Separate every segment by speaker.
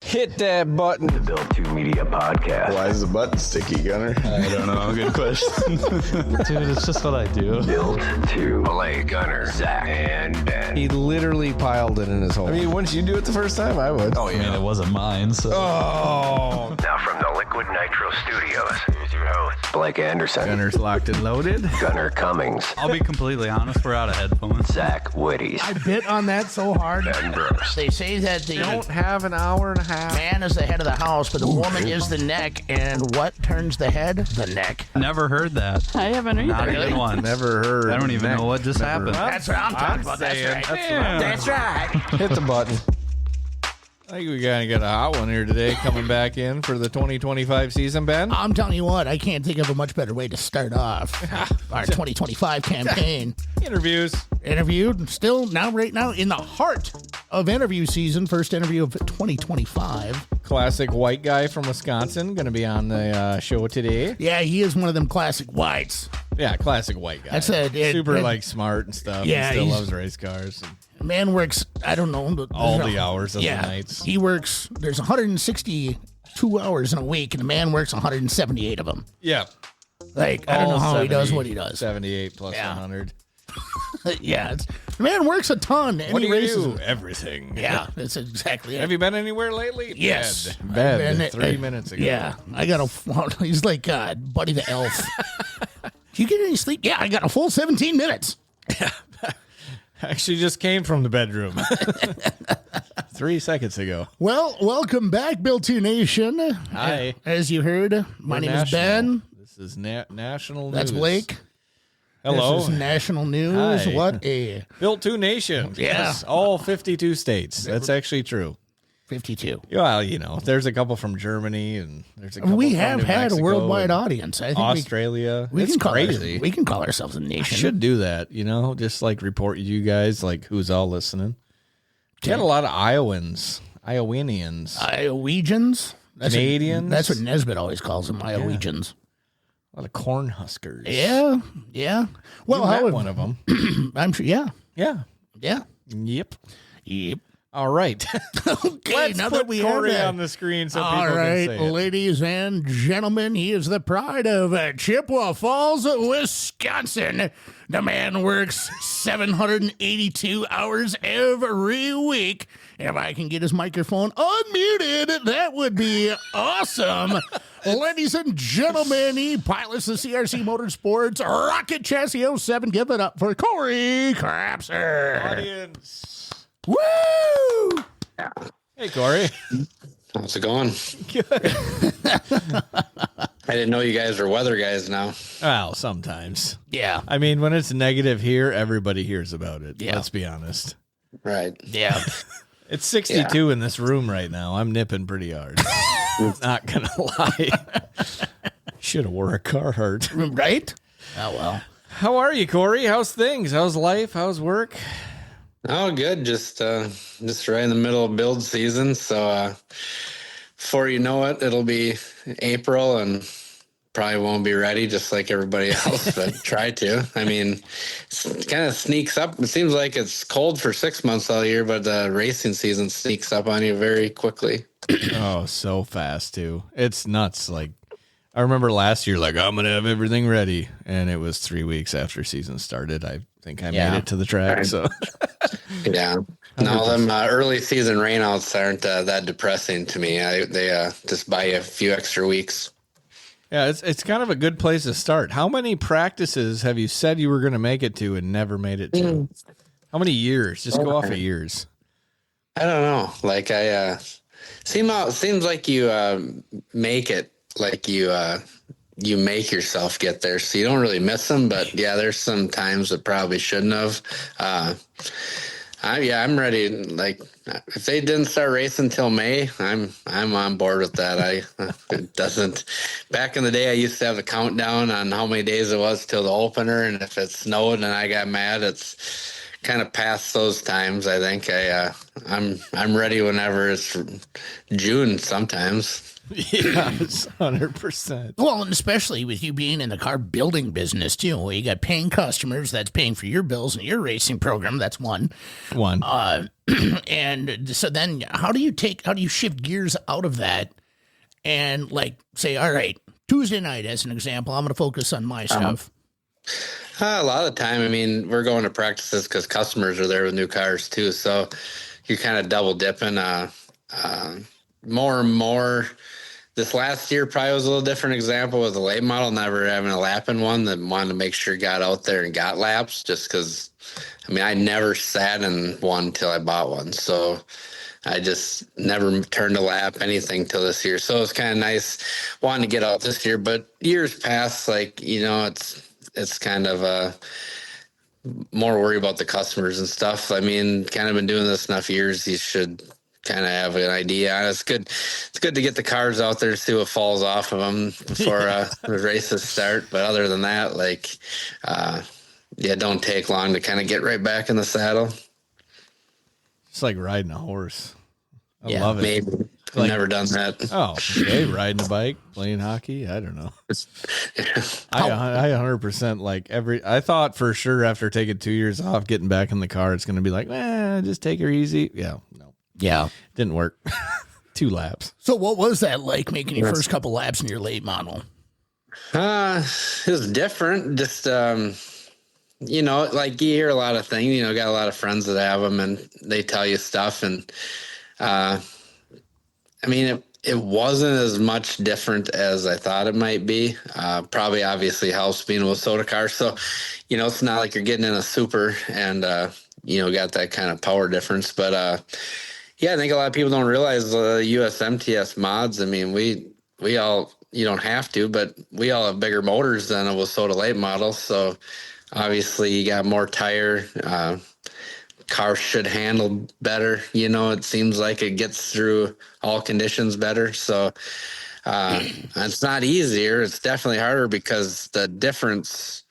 Speaker 1: Hit that button.
Speaker 2: The Build 2 Media Podcast.
Speaker 3: Why is the button sticky, Gunner?
Speaker 4: I don't know. Good question. Dude, it's just what I do.
Speaker 2: Build 2. Malay, Gunner, Zach, and Ben.
Speaker 1: He literally piled it in his hole.
Speaker 3: I mean, wouldn't you do it the first time? I would.
Speaker 4: I mean, it wasn't mine, so.
Speaker 1: Oh.
Speaker 2: Now from the Liquid Nitro Studios, here's your host, Blake Anderson.
Speaker 3: Gunner's locked and loaded.
Speaker 2: Gunner Cummings.
Speaker 4: I'll be completely honest, we're out of headphones.
Speaker 2: Zach Whitties.
Speaker 5: I bit on that so hard.
Speaker 2: Ben Brooks.
Speaker 5: They say that the
Speaker 1: Don't have an hour and a half.
Speaker 5: man is the head of the house, but the woman is the neck. And what turns the head? The neck.
Speaker 4: Never heard that.
Speaker 6: I haven't either.
Speaker 4: Not even once.
Speaker 3: Never heard.
Speaker 4: I don't even know what just happened.
Speaker 5: That's what I'm talking about. That's
Speaker 3: saying.
Speaker 5: right. That's right.
Speaker 1: Hit the button.
Speaker 3: I think we got a hot one here today coming back in for the 2025 season, Ben.
Speaker 5: I'm telling you what, I can't think of a much better way to start off our 2025 campaign.
Speaker 3: Interviews.
Speaker 5: Interviewed, still now, right now, in the heart of interview season. First interview of 2025.
Speaker 3: Classic white guy from Wisconsin going to be on the show today.
Speaker 5: Yeah, he is one of them classic whites.
Speaker 3: Yeah, classic white guy.
Speaker 5: That's it.
Speaker 3: Super like smart and stuff.
Speaker 5: Yeah,
Speaker 3: he still
Speaker 5: he's-
Speaker 3: loves race cars.
Speaker 5: Man works, I don't know. But
Speaker 3: All the hours of the
Speaker 5: yeah,
Speaker 3: nights.
Speaker 5: he works, there's 162 hours in a week, and the man works 178 of them.
Speaker 3: Yeah.
Speaker 5: Like, I don't know how he does what he does.
Speaker 3: 78 plus
Speaker 5: Yeah.
Speaker 3: 100.
Speaker 5: Yeah, the man works a ton. And
Speaker 3: What do
Speaker 5: he
Speaker 3: you
Speaker 5: races.
Speaker 3: do? Everything.
Speaker 5: Yeah, that's exactly it.
Speaker 3: Have you been anywhere lately?
Speaker 5: Yes.
Speaker 3: Bed.
Speaker 5: I've been-
Speaker 3: 3 minutes ago.
Speaker 5: Yeah, I got a, he's like Buddy the Elf. Do you get any sleep? Yeah, I got a full 17 minutes.
Speaker 3: Actually just came from the bedroom 3 seconds ago.
Speaker 5: Well, welcome back, Build 2 Nation.
Speaker 3: Hi.
Speaker 5: As you heard, my
Speaker 3: We're
Speaker 5: name
Speaker 3: national.
Speaker 5: is Ben.
Speaker 3: This is national news.
Speaker 5: That's Blake.
Speaker 3: Hello.
Speaker 5: This is national news.
Speaker 3: Hi.
Speaker 5: What a
Speaker 3: Built 2 Nation.
Speaker 5: Yeah.
Speaker 3: Yes, all 52 states. That's actually true.
Speaker 5: 52.
Speaker 3: Well, you know, there's a couple from Germany and there's a couple
Speaker 5: We
Speaker 3: from
Speaker 5: have
Speaker 3: New
Speaker 5: had
Speaker 3: Mexico
Speaker 5: a worldwide
Speaker 3: and
Speaker 5: audience. I think
Speaker 3: Australia.
Speaker 5: we
Speaker 3: It's
Speaker 5: can call
Speaker 3: crazy.
Speaker 5: we can call ourselves a
Speaker 3: I
Speaker 5: nation.
Speaker 3: should do that, you know, just like report you guys, like who's all listening. We had a lot of Iowans, Iowanians,
Speaker 5: Iowegians?
Speaker 3: Canadians.
Speaker 5: That's what Nesbitt always calls them, Iowegians.
Speaker 3: a lot of corn huskers.
Speaker 5: Yeah, yeah. Well,
Speaker 3: You met
Speaker 5: how
Speaker 3: one of them.
Speaker 5: I'm sure. Yeah,
Speaker 3: Yeah.
Speaker 5: yeah.
Speaker 3: Yep.
Speaker 5: Yep.
Speaker 3: All right.
Speaker 5: Okay,
Speaker 3: Let's
Speaker 5: now
Speaker 3: put
Speaker 5: that we
Speaker 3: Cory
Speaker 5: have that.
Speaker 3: on the screen so
Speaker 5: All
Speaker 3: people
Speaker 5: right,
Speaker 3: can say it.
Speaker 5: ladies and gentlemen, he is the pride of Chippewa Falls, Wisconsin. The man works 782 hours every week. If I can get his microphone unmuted, that would be awesome. Ladies and gentlemen, he pilots the CRC Motorsports Rocket Chassis 07. Give it up for Cory Crapser.
Speaker 3: Audience.
Speaker 5: Woo!
Speaker 3: Hey, Cory.
Speaker 7: How's it going? I didn't know you guys were weather guys now.
Speaker 3: Well, sometimes.
Speaker 5: Yeah,
Speaker 3: I mean, when it's negative here, everybody hears about it.
Speaker 5: Yeah.
Speaker 3: Let's be honest.
Speaker 7: Right.
Speaker 5: yeah.
Speaker 3: It's 62 in this room right now. I'm nipping pretty hard. Not gonna lie. Should have wore a Carhartt.
Speaker 5: Right? Oh, well.
Speaker 3: How are you, Cory? How's things? How's life? How's work?
Speaker 7: Oh, good. Just right in the middle of build season. So before you know it, it'll be April and probably won't be ready just like everybody else, but try to. I mean, it kind of sneaks up. It seems like it's cold for 6 months all year, but the racing season sneaks up on you very quickly.
Speaker 3: Oh, so fast, too. It's nuts. Like, I remember last year, like, I'm going to have everything ready. And it was 3 weeks after season started. I think I made it to the track. So,
Speaker 7: Yeah. No, them early season rainouts aren't that depressing to me. They just buy you a few extra weeks.
Speaker 3: yeah, it's kind of a good place to start. How many practices have you said you were going to make it to and never made it to? How many years? Just go off of years.
Speaker 7: I don't know. Like seems like you make it, like you make yourself get there, so you don't really miss them. But yeah, there's some times that probably shouldn't have. I'm ready. Like if they didn't start racing till May, I'm on board with that. It doesn't. Back in the day, I used to have a countdown on how many days it was till the opener, and if it snowed and I got mad, it's kind of past those times. I think I'm ready whenever it's June sometimes.
Speaker 3: Yeah, it's 100%.
Speaker 5: Well, and especially with you being in the car building business too, where you got paying customers that's paying for your bills and your racing program. That's one. And so then how do you shift gears out of that and like say, all right, Tuesday night, as an example, I'm going to focus on my stuff.
Speaker 7: A lot of the time, I mean, we're going to practices because customers are there with new cars too. So you're kind of double dipping. More and more. This last year probably was a little different example with the late model, never having a lap in one, that wanted to make sure got out there and got laps just because, I mean, I never sat in one till I bought one. So I just never turned a lap, anything till this year. So it's kind of nice wanting to get out this year, but years past, like, you know, it's kind of more worry about the customers and stuff. I mean, kind of been doing this enough years, you should kind of have an idea. It's good to get the cars out there to see what falls off of them before the races start. But other than that, like, don't take long to kind of get right back in the saddle.
Speaker 3: It's like riding a horse. I love it.
Speaker 7: Maybe. I've never done that.
Speaker 3: Oh, okay. Riding a bike, playing hockey. I don't know. I 100% like I thought for sure after taking 2 years off, getting back in the car, it's going to be like, just take her easy. Yeah. No.
Speaker 5: Yeah.
Speaker 3: Didn't work. 2 laps.
Speaker 5: So what was that like making your first couple laps in your late model?
Speaker 7: It was different. Just, you know, like you hear a lot of things, you know, got a lot of friends that have them and they tell you stuff. And, I mean, it wasn't as much different as I thought it might be. Probably obviously helps being with soda cars. So, you know, it's not like you're getting in a super and, you know, got that kind of power difference. But, yeah, I think a lot of people don't realize USMTS mods. I mean, we all, you don't have to, but we all have bigger motors than a Wasota late model. So obviously you got more tire, car should handle better. You know, it seems like it gets through all conditions better. So it's not easier. It's definitely harder because the difference,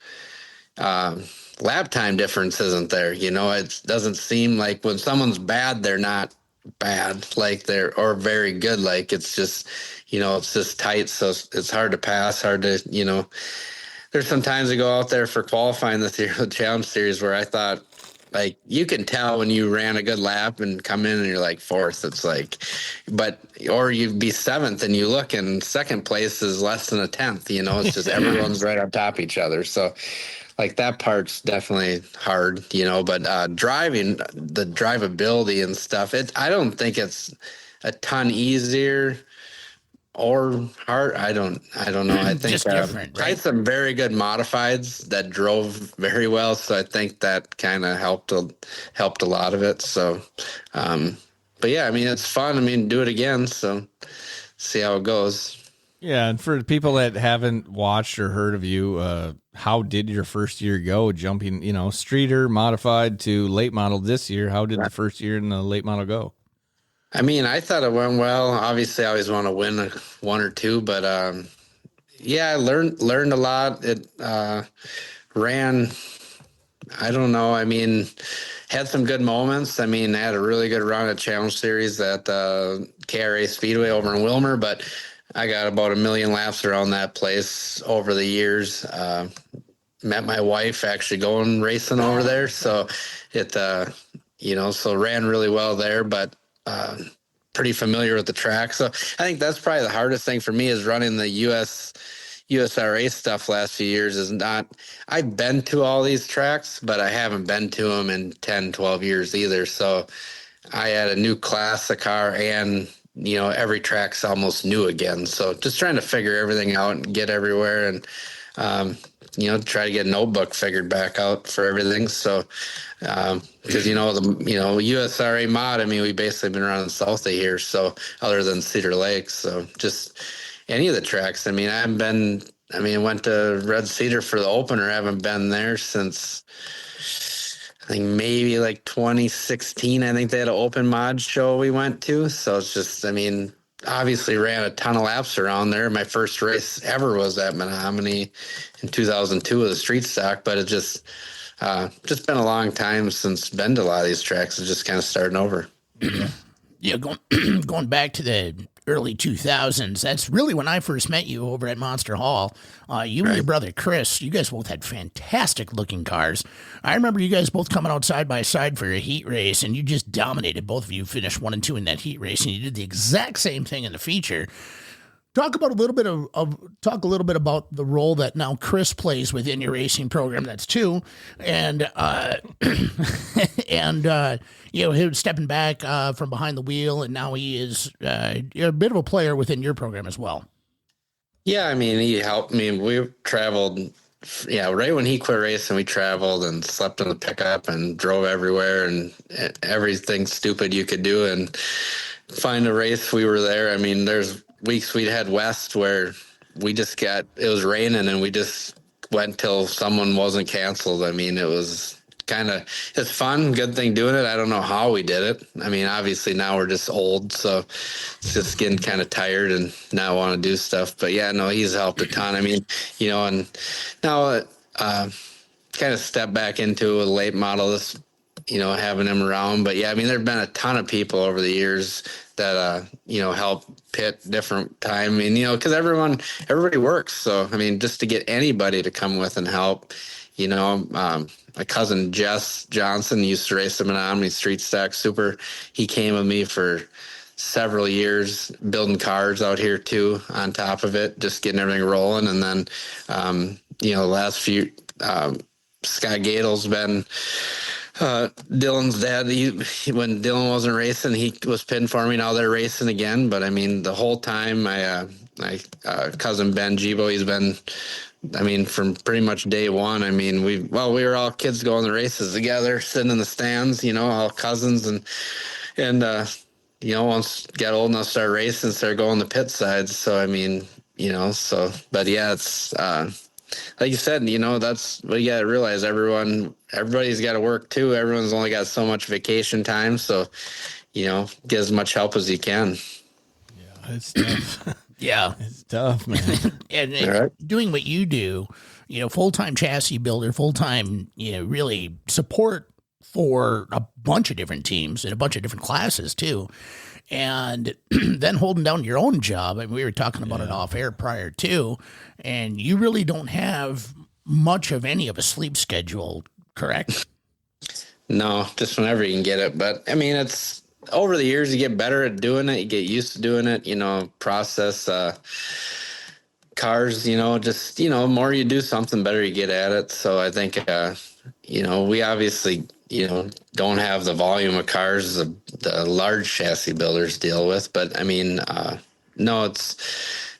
Speaker 7: lap time difference isn't there. You know, it doesn't seem like when someone's bad, they're not bad, like or very good. Like it's just, you know, it's just tight. So it's hard to pass, hard to, you know, there's some times I go out there for qualifying the Challenge Series where I thought, like, you can tell when you ran a good lap and come in and you're like fourth. It's like, or you'd be seventh and you look and second place is less than a tenth, you know, it's just everyone's right on top of each other. So like that part's definitely hard, you know, but driving, the drivability and stuff, I don't think it's a ton easier or hard. I don't know. I think
Speaker 5: just different, right?
Speaker 7: I had some very good modifieds that drove very well. So I think that kind of helped a lot of it. So, but yeah, I mean, it's fun. I mean, do it again. So see how it goes.
Speaker 3: Yeah. And for people that haven't watched or heard of you, how did your first year go jumping, you know, streeter modified to late model this year? How did the first year in the late model go?
Speaker 7: I mean, I thought it went well. Obviously, I always want to win one or two, but yeah, I learned a lot. It ran, I don't know. I mean, had some good moments. I mean, I had a really good run at Challenge Series at KRA Speedway over in Wilmer, but I got about 1 million laps around that place over the years. Met my wife actually going racing over there, so it, you know, so ran really well there, but pretty familiar with the track. So I think that's probably the hardest thing for me is running the USRA stuff last few years is not, I've been to all these tracks, but I haven't been to them in 10, 12 years either. So I had a new class of car and, you know, every track's almost new again. So just trying to figure everything out and get everywhere and, you know, try to get a notebook figured back out for everything. So, because, you know, USRA mod, I mean, we basically been around south of here. So other than Cedar Lake, so just any of the tracks. I mean, went to Red Cedar for the opener. I haven't been there since I think maybe like 2016. I think they had an open mod show we went to. So it's just, I mean, obviously ran a ton of laps around there. My first race ever was at Menominee in 2002 with a street stock, but it just, just been a long time since been to a lot of these tracks. It's just kind of starting over.
Speaker 5: Yeah, going going back to the early 2000s, that's really when I first met you over at Monster Hall. You and your brother Chris, you guys both had fantastic looking cars. I remember you guys both coming out side by side for a heat race, and you just dominated. Both of you finished 1 and 2 in that heat race, and you did the exact same thing in the feature. Talk a little bit about the role that now Chris plays within your racing program. That's 2, and him stepping back from behind the wheel, and now he is a bit of a player within your program as well.
Speaker 7: Yeah, I mean, he helped me. We traveled, right when he quit racing, we traveled and slept in the pickup and drove everywhere and everything stupid you could do and find a race. We were there. I mean, there's weeks we'd head west where it was raining and we just went till someone wasn't canceled. I mean, it's fun, good thing doing it. I don't know how we did it. I mean, obviously now we're just old, so it's just getting kind of tired and not want to do stuff. But yeah, no, he's helped a ton. I mean, and now kind of step back into a late model, this, having him around. But yeah, I mean, there've been a ton of people over the years that, help pit different time. I mean, because everybody works. So, I mean, just to get anybody to come with and help, my cousin Jess Johnson used to race him in Omni Street Stack Super. He came with me for several years building cars out here too, on top of it, just getting everything rolling. And then, the last few, Scott Gadel's been, Dylan's dad. When Dylan wasn't racing, he was pitting for me. Now they're racing again. But I mean, the whole time, my cousin Ben Gibo, he's been, I mean, from pretty much day one. I mean, we were all kids going to races together, sitting in the stands, all cousins, and once got old enough to start racing, started going to pit sides. So I mean, but yeah, it's like you said, that's what you got to realize. Everybody's got to work too. Everyone's only got so much vacation time. So, get as much help as you can.
Speaker 3: Yeah, it's tough.
Speaker 5: Yeah.
Speaker 3: It's tough, man.
Speaker 5: and doing what you do, full-time chassis builder, full-time, really support for a bunch of different teams and a bunch of different classes too. And then holding down your own job. I mean, we were talking about it off air prior to, and you really don't have much of any of a sleep schedule, correct?
Speaker 7: No, just whenever you can get it. But I mean, it's over the years, you get better at doing it. You get used to doing it, process, cars, just, more you do something, better you get at it. So I think, we obviously, don't have the volume of cars the large chassis builders deal with. But I mean, no, it's,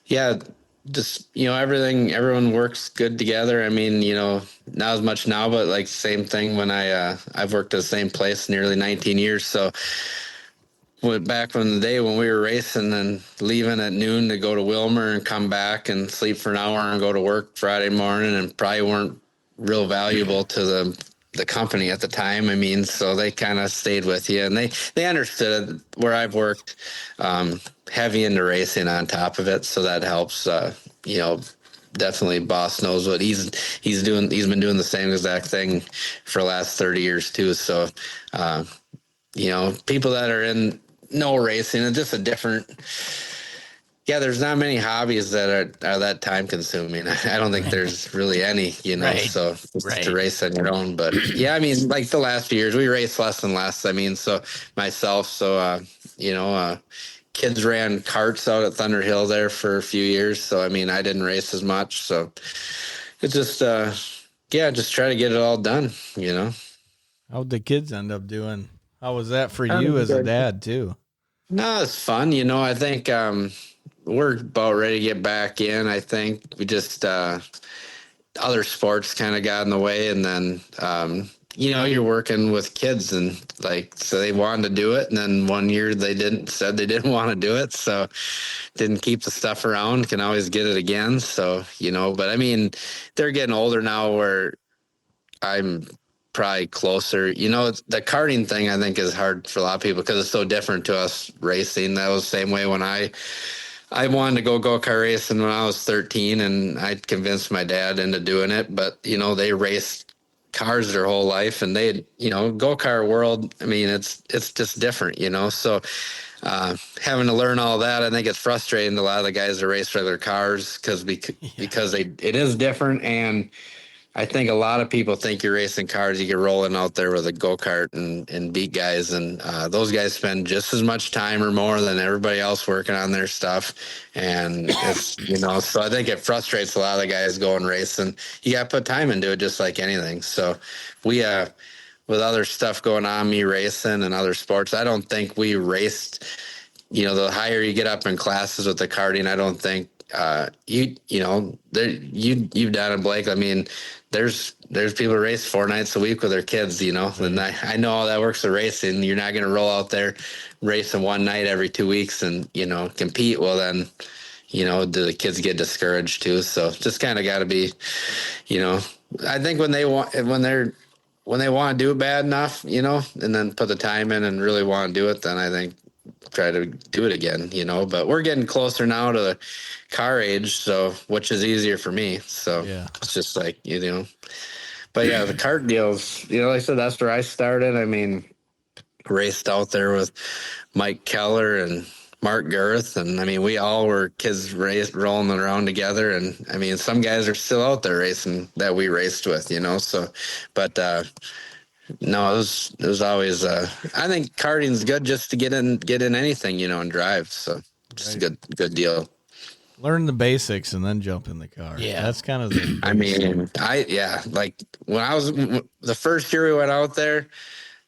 Speaker 7: just, everyone works good together. I mean, not as much now, but like same thing when I've worked at the same place nearly 19 years. So back in the day when we were racing and leaving at noon to go to Wilmer and come back and sleep for an hour and go to work Friday morning, and probably weren't real valuable to the company at the time. I mean, so they kind of stayed with you, and they understood where I've worked, heavy into racing on top of it. So that helps, definitely boss knows what he's doing. He's been doing the same exact thing for the last 30 years too. So, people that are in no racing, it's just a different, there's not many hobbies that are that time consuming. I don't think there's really any,
Speaker 5: Right.
Speaker 7: So just to race on your own. But yeah, I mean, like the last few years we race less and less. I mean, so myself, kids ran karts out at Thunder Hill there for a few years. So, I mean, I didn't race as much. So it's just, just try to get it all done,
Speaker 3: How'd the kids end up doing? How was that for you as a dad too?
Speaker 7: No, it's fun. I think, we're about ready to get back in. I think we just, other sports kind of got in the way. And then, you're working with kids and so they wanted to do it. And then one year said they didn't want to do it. So didn't keep the stuff around, can always get it again. So, but I mean, they're getting older now where I'm probably closer, the karting thing I think is hard for a lot of people because it's so different to us racing. That was the same way when I wanted to go kart racing when I was 13, and I convinced my dad into doing it. But, they raced cars their whole life, and they, go-kart world, I mean, it's just different, so having to learn all that, I think it's frustrating to a lot of the guys that race regular cars because it is different. And I think a lot of people think you're racing cars, you get rolling out there with a go-kart and beat guys. And those guys spend just as much time or more than everybody else working on their stuff. And it's, so I think it frustrates a lot of the guys going racing. You got to put time into it just like anything. So we, with other stuff going on, me racing and other sports, I don't think we raced, the higher you get up in classes with the karting, I don't think, you've done it, Blake. I mean, there's people who race 4 nights a week with their kids, and I know how that works with racing. You're not going to roll out there racing one night every 2 weeks and, compete. Well, then, do the kids get discouraged too? So just kind of got to be, I think when they want to do it bad enough, and then put the time in and really want to do it, then I think try to do it again, but we're getting closer now to the car age, so which is easier for me. So it's just like, but yeah, the kart deals, like I said, that's where I started. I mean, raced out there with Mike Keller and Mark Girth. And I mean, we all were kids rolling around together. And I mean, some guys are still out there racing that we raced with, so, but, no, it was always, I think karting's good just to get in anything, and drive. So just a good deal.
Speaker 3: Learn the basics and then jump in the car.
Speaker 5: Yeah.
Speaker 3: That's kind of
Speaker 7: like when I was, the first year we went out there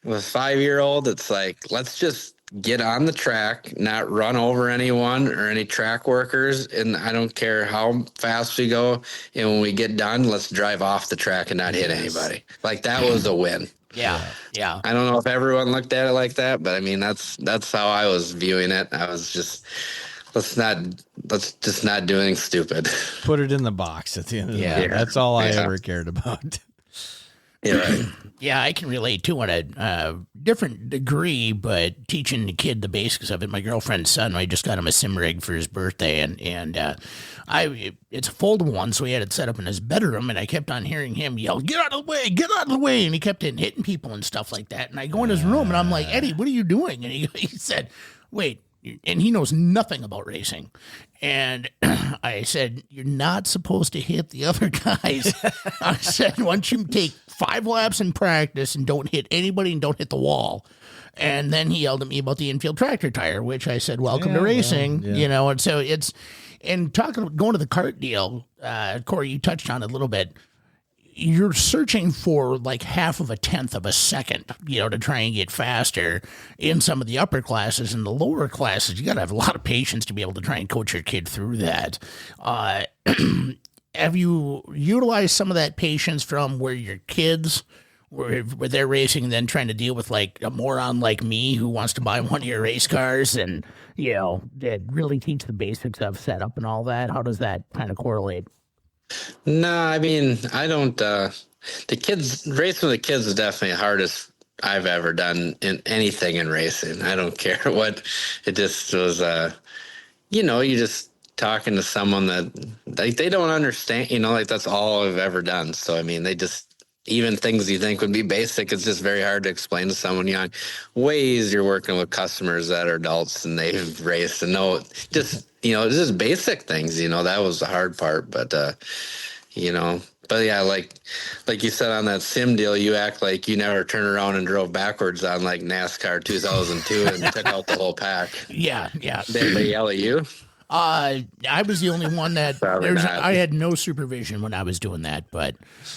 Speaker 7: with 5-year-old, it's like, let's just get on the track, not run over anyone or any track workers. And I don't care how fast we go. And when we get done, let's drive off the track and not hit anybody. Like that was a win.
Speaker 5: Yeah.
Speaker 7: I don't know if everyone looked at it like that, but I mean, that's how I was viewing it. I was just, let's just not do anything stupid.
Speaker 3: Put it in the box at the end of the day. That's all I ever cared about.
Speaker 7: Yeah, right.
Speaker 5: Yeah, I can relate to on a different degree, but teaching the kid the basics of it. My girlfriend's son, I just got him a sim rig for his birthday, and it's a foldable one, so he had it set up in his bedroom, and I kept on hearing him yell, get out of the way, and he kept hitting people and stuff like that. And I go in his room, and I'm like, Eddie, what are you doing? And he said, wait. And he knows nothing about racing. And I said, you're not supposed to hit the other guys. I said, once you take 5 laps in practice and don't hit anybody and don't hit the wall. And then he yelled at me about the infield tractor tire, which I said, welcome to racing, and so and going to the kart deal, Cory, you touched on it a little bit. You're searching for like 1/2 of a second, to try and get faster in some of the upper classes. In the lower classes, you got to have a lot of patience to be able to try and coach your kid through that. Have you utilized some of that patience from where your kids where they're racing and then trying to deal with like a moron like me who wants to buy one of your race cars and, that really teach the basics of setup and all that? How does that kind of correlate?
Speaker 7: No, I mean, I don't, the kids, racing with the kids is definitely the hardest I've ever done in anything in racing. I don't care what, it just was, you just talking to someone that they don't understand, like that's all I've ever done. So, I mean, they just, even things you think would be basic, it's just very hard to explain to someone young. Ways you're working with customers that are adults and they've raced and know just, it's just basic things, that was the hard part. But, but yeah, like you said on that sim deal, you act like you never turned around and drove backwards on like NASCAR 2002 and took out the whole pack.
Speaker 5: Yeah.
Speaker 7: Did anybody yell at you?
Speaker 5: I was the only one that I had no supervision when I was doing that, but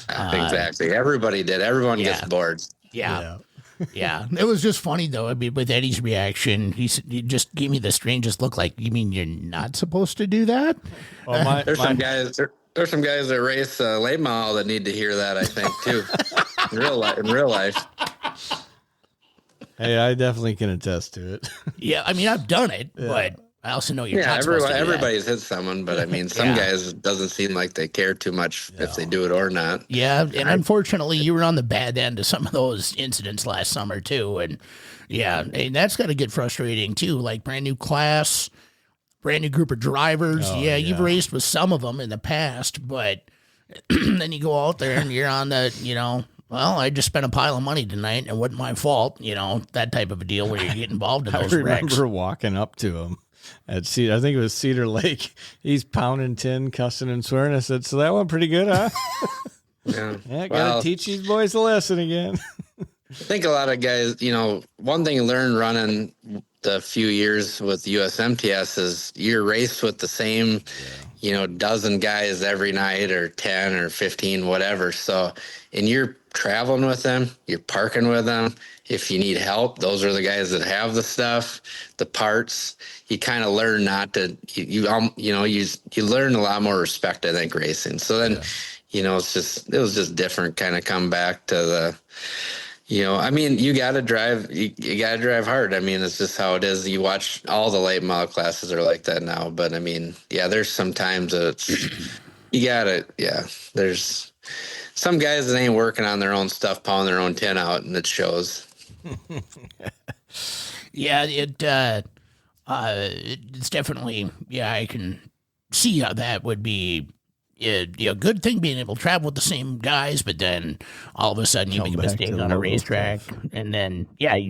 Speaker 7: exactly. Everybody did. Everyone gets bored.
Speaker 5: Yeah. It was just funny though. I mean, with Eddie's reaction, he just gave me the strangest look. Like, you mean you're not supposed to do that?
Speaker 3: Well,
Speaker 7: there's some guys that race late model that need to hear that, I think, too. in real life.
Speaker 3: Hey, I definitely can attest to it.
Speaker 5: Yeah, I mean, I've done it, but I also know you're not supposed to do
Speaker 7: everybody's hit someone, but I mean, some guys, it doesn't seem like they care too much if they do it or not.
Speaker 5: Yeah, and unfortunately, you were on the bad end of some of those incidents last summer, too. And and that's got to get frustrating, too. Like, brand new class, brand new group of drivers. You've raced with some of them in the past, but then you go out there and you're on the, Well, I just spent a pile of money tonight, and it wasn't my fault. That type of a deal where you get involved in
Speaker 3: I
Speaker 5: those
Speaker 3: remember
Speaker 5: wrecks.
Speaker 3: walking up to him at Cedar. I think it was Cedar Lake. He's pounding tin, cussing and swearing. I said, "So that went pretty good, huh?"
Speaker 7: Yeah.
Speaker 3: Yeah, gotta teach these boys a lesson again.
Speaker 7: I think a lot of guys, one thing you learn running the few years with USMTS is you're raced with the same, dozen guys every night or 10 or 15, whatever. So, and you're traveling with them, you're parking with them. If you need help, those are the guys that have the stuff, the parts. You kind of learn not to, you learn a lot more respect, I think, racing. So then, it was just different kind of come back to the, you got to drive, you got to drive hard. I mean, it's just how it is. You watch all the late model classes are like that now. But I mean, there's some times that there's some guys that ain't working on their own stuff, pounding their own tin out, and it shows.
Speaker 5: Yeah, it's definitely, I can see how that would be a good thing, being able to travel with the same guys, but then all of a sudden you make a mistake on a racetrack, and then,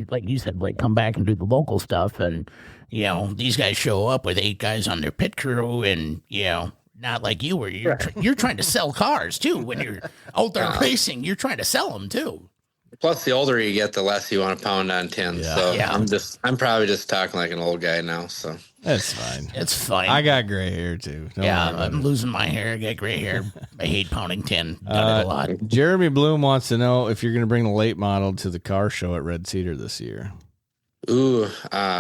Speaker 5: like you said, Blake, come back and do the local stuff, and, these guys show up with 8 guys on their pit crew, and, not like you, where you're trying to sell cars, too. When you're out there racing, you're trying to sell them, too.
Speaker 7: Plus, the older you get, the less you want to pound on tin.
Speaker 3: Yeah.
Speaker 7: So I'm probably just talking like an old guy now. So
Speaker 3: That's fine.
Speaker 5: It's fine.
Speaker 3: I got gray hair too. Don't worry about
Speaker 5: I'm
Speaker 3: it.
Speaker 5: losing my hair. I got gray hair. I hate pounding tin. Done it a lot.
Speaker 3: Jeremy Bloom wants to know if you're going to bring the late model to the car show at Red Cedar this year.
Speaker 7: Ooh,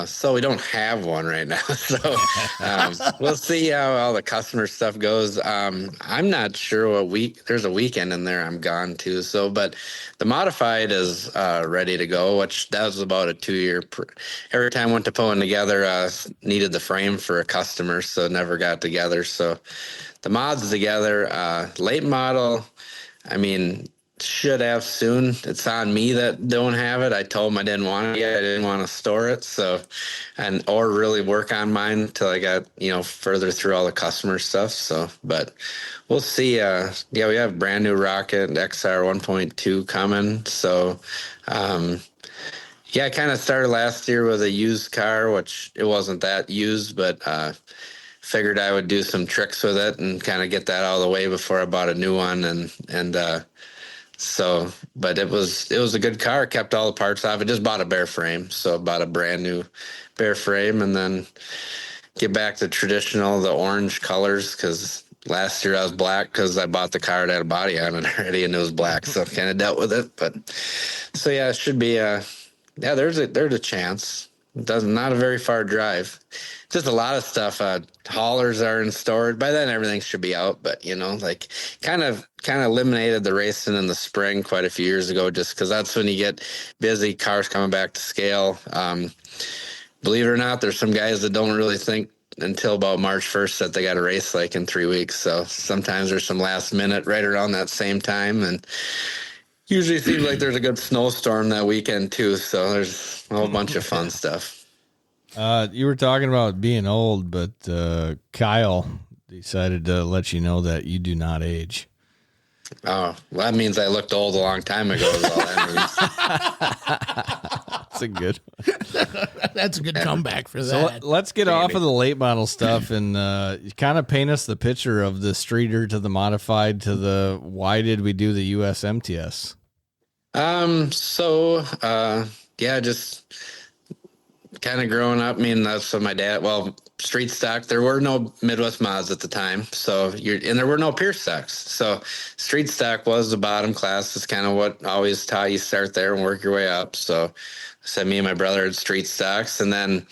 Speaker 7: so we don't have one right now. So we'll see how all the customer stuff goes. I'm not sure what week. There's a weekend in there I'm gone to. So, but the modified is ready to go, which that was about a 2-year. Every time I went to pulling together, needed the frame for a customer, so never got together. So the mod's together. Late model, I mean, should have soon. It's on me that don't have it. I told them I didn't want it yet. I didn't want to store it. So, or really work on mine until I got, further through all the customer stuff. So, but we'll see. We have brand new rocket XR 1.2 coming. So, I kind of started last year with a used car, which it wasn't that used, but, figured I would do some tricks with it and kind of get that out of the way before I bought a new one. So, but it was a good car. Kept all the parts off. I just bought a bare frame, so I bought a brand new bare frame, and then get back to traditional, the orange colors, because last year I was black because I bought the car that had a body on it already, and it was black, so I kind of dealt with it. But so it should be there's a chance. Not a very far drive. Just a lot of stuff. Haulers are in storage. By then, everything should be out. But kind of eliminated the racing in the spring quite a few years ago, just because that's when you get busy. Cars coming back to scale. Believe it or not, there's some guys that don't really think until about March 1st that they got a race like in 3 weeks. So sometimes there's some last minute right around that same time, and usually seems like there's a good snowstorm that weekend too. So there's a whole bunch of fun stuff.
Speaker 3: You were talking about being old, but Kyle decided to let you know that you do not age.
Speaker 7: Oh, well, that means I looked old a long time ago. Is all that means.
Speaker 3: That's a good one.
Speaker 5: That's a good comeback for
Speaker 3: So
Speaker 5: that.
Speaker 3: let's get off of the late model stuff and kind of paint us the picture of the streeter to the modified to the why did we do the USMTS?
Speaker 7: Just kind of growing up. I mean, that's what my dad, street stock, there were no Midwest mods at the time. So and there were no Pierce stocks. So street stock was the bottom class. It's kind of what always taught you start there and work your way up. So me and my brother had street stocks, and then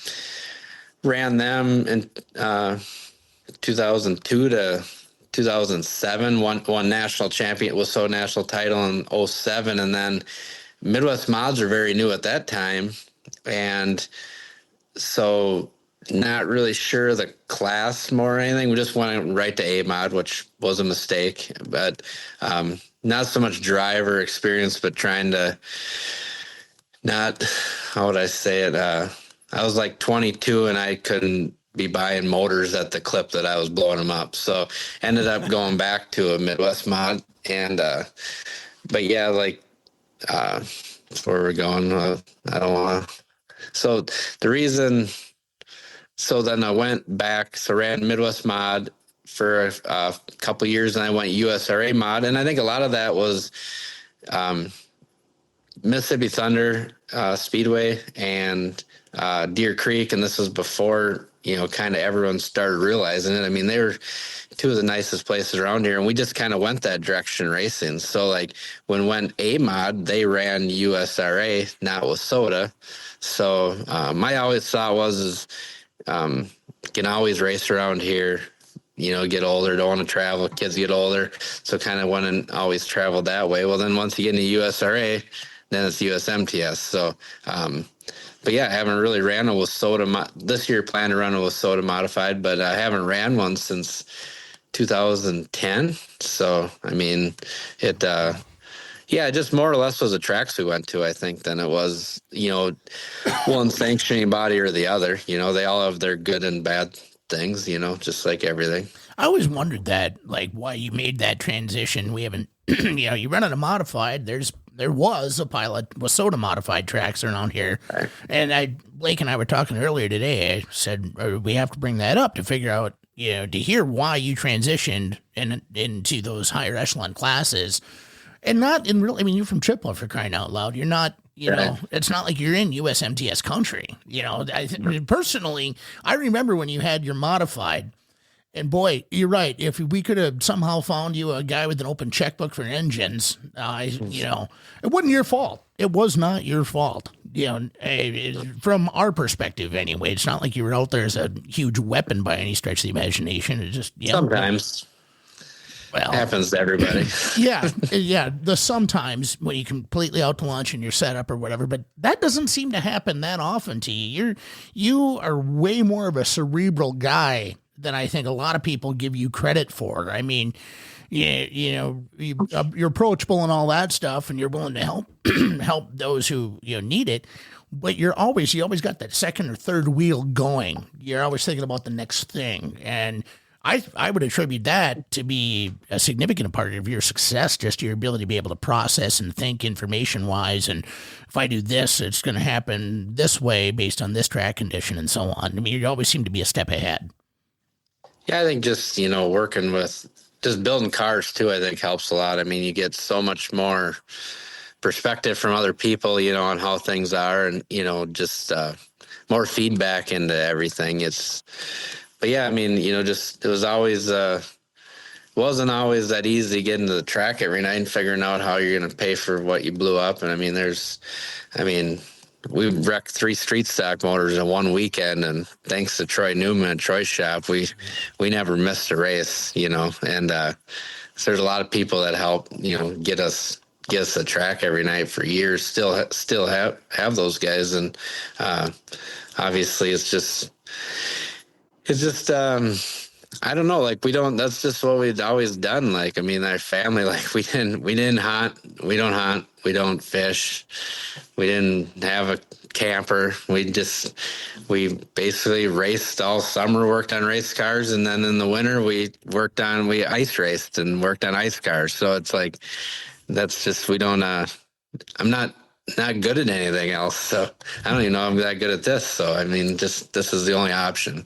Speaker 7: ran them in 2002 to 2007, won national champion, was so national title in 2007. And then Midwest mods are very new at that time. And so not really sure the class more or anything. We just went right to A mod, which was a mistake, but not so much driver experience, but trying to how would I say it? I was like 22 and I couldn't be buying motors at the clip that I was blowing them up. So ended up going back to a Midwest mod. And, but yeah, like that's where we're going. I don't want to. So the reason, so then I went back, so ran Midwest Mod for a couple of years, and I went USRA Mod, and I think a lot of that was Mississippi Thunder Speedway and Deer Creek, and this was before, you know, kind of everyone started realizing it. I mean, they were two of the nicest places around here, and we just kind of went that direction racing. So like when went A Mod, they ran USRA, not with soda. So my always thought was can always race around here, you know, get older, don't want to travel, kids get older. So kind of went and always traveled that way. Well, then once you get into USRA, then it's USMTS. So, but yeah, I haven't really ran it with soda. This year, plan to run it with soda modified, but I haven't ran one since 2010. So, I mean, it, yeah, just more or less was the tracks we went to, I think, than it was, you know, one sanctioning body or the other. You know, they all have their good and bad things, you know, just like everything.
Speaker 5: I always wondered that, like, why you made that transition. We haven't, you know, you run on a modified. There was a pilot with soda modified tracks around here,
Speaker 7: Right.
Speaker 5: and Blake and I were talking earlier today. I said we have to bring that up to figure out, you know, to hear why you transitioned into those higher echelon classes, and not in real. I mean, you're from Chippewa, for crying out loud. You're not. You know, it's not like you're in USMTS country. You know, personally, I remember when you had your modified, and boy, you're right. If we could have somehow found you a guy with an open checkbook for engines, you know, it wasn't your fault. It was not your fault. You know, from our perspective anyway, it's not like you were out there as a huge weapon by any stretch of the imagination. It just, you know,
Speaker 7: Sometimes.
Speaker 5: Well,
Speaker 7: Happens to everybody.
Speaker 5: yeah. The sometimes when you completely out to lunch and you're set up or whatever, but that doesn't seem to happen that often to you. You are way more of a cerebral guy than I think a lot of people give you credit for. I mean, you know, you're approachable and all that stuff, and you're willing to help those who, you know, need it. But you always got that second or third wheel going. You're always thinking about the next thing, and I would attribute that to be a significant part of your success, just your ability to be able to process and think information-wise. And if I do this, it's going to happen this way based on this track condition and so on. I mean, you always seem to be a step ahead.
Speaker 7: Yeah, I think just, you know, working with just building cars too, I think helps a lot. I mean, you get so much more perspective from other people, you know, on how things are, and, you know, just more feedback into everything. But yeah, I mean, you know, just, it was always, wasn't always that easy getting to the track every night and figuring out how you're going to pay for what you blew up. And I mean, we wrecked 3 street stock motors in one weekend, and thanks to Troy Newman at Troy's shop, we never missed a race, you know, and so there's a lot of people that help, you know, get us a track every night for years, still have those guys. And obviously it's just I don't know, like that's just what we'd always done. Like, I mean, our family, like we didn't hunt, we don't hunt, we don't fish, we didn't have a camper. We basically raced all summer, worked on race cars, and then in the winter we ice raced and worked on ice cars. So it's like, that's just, I'm not good at anything else. So I don't even know I'm that good at this. So, I mean, just, this is the only option.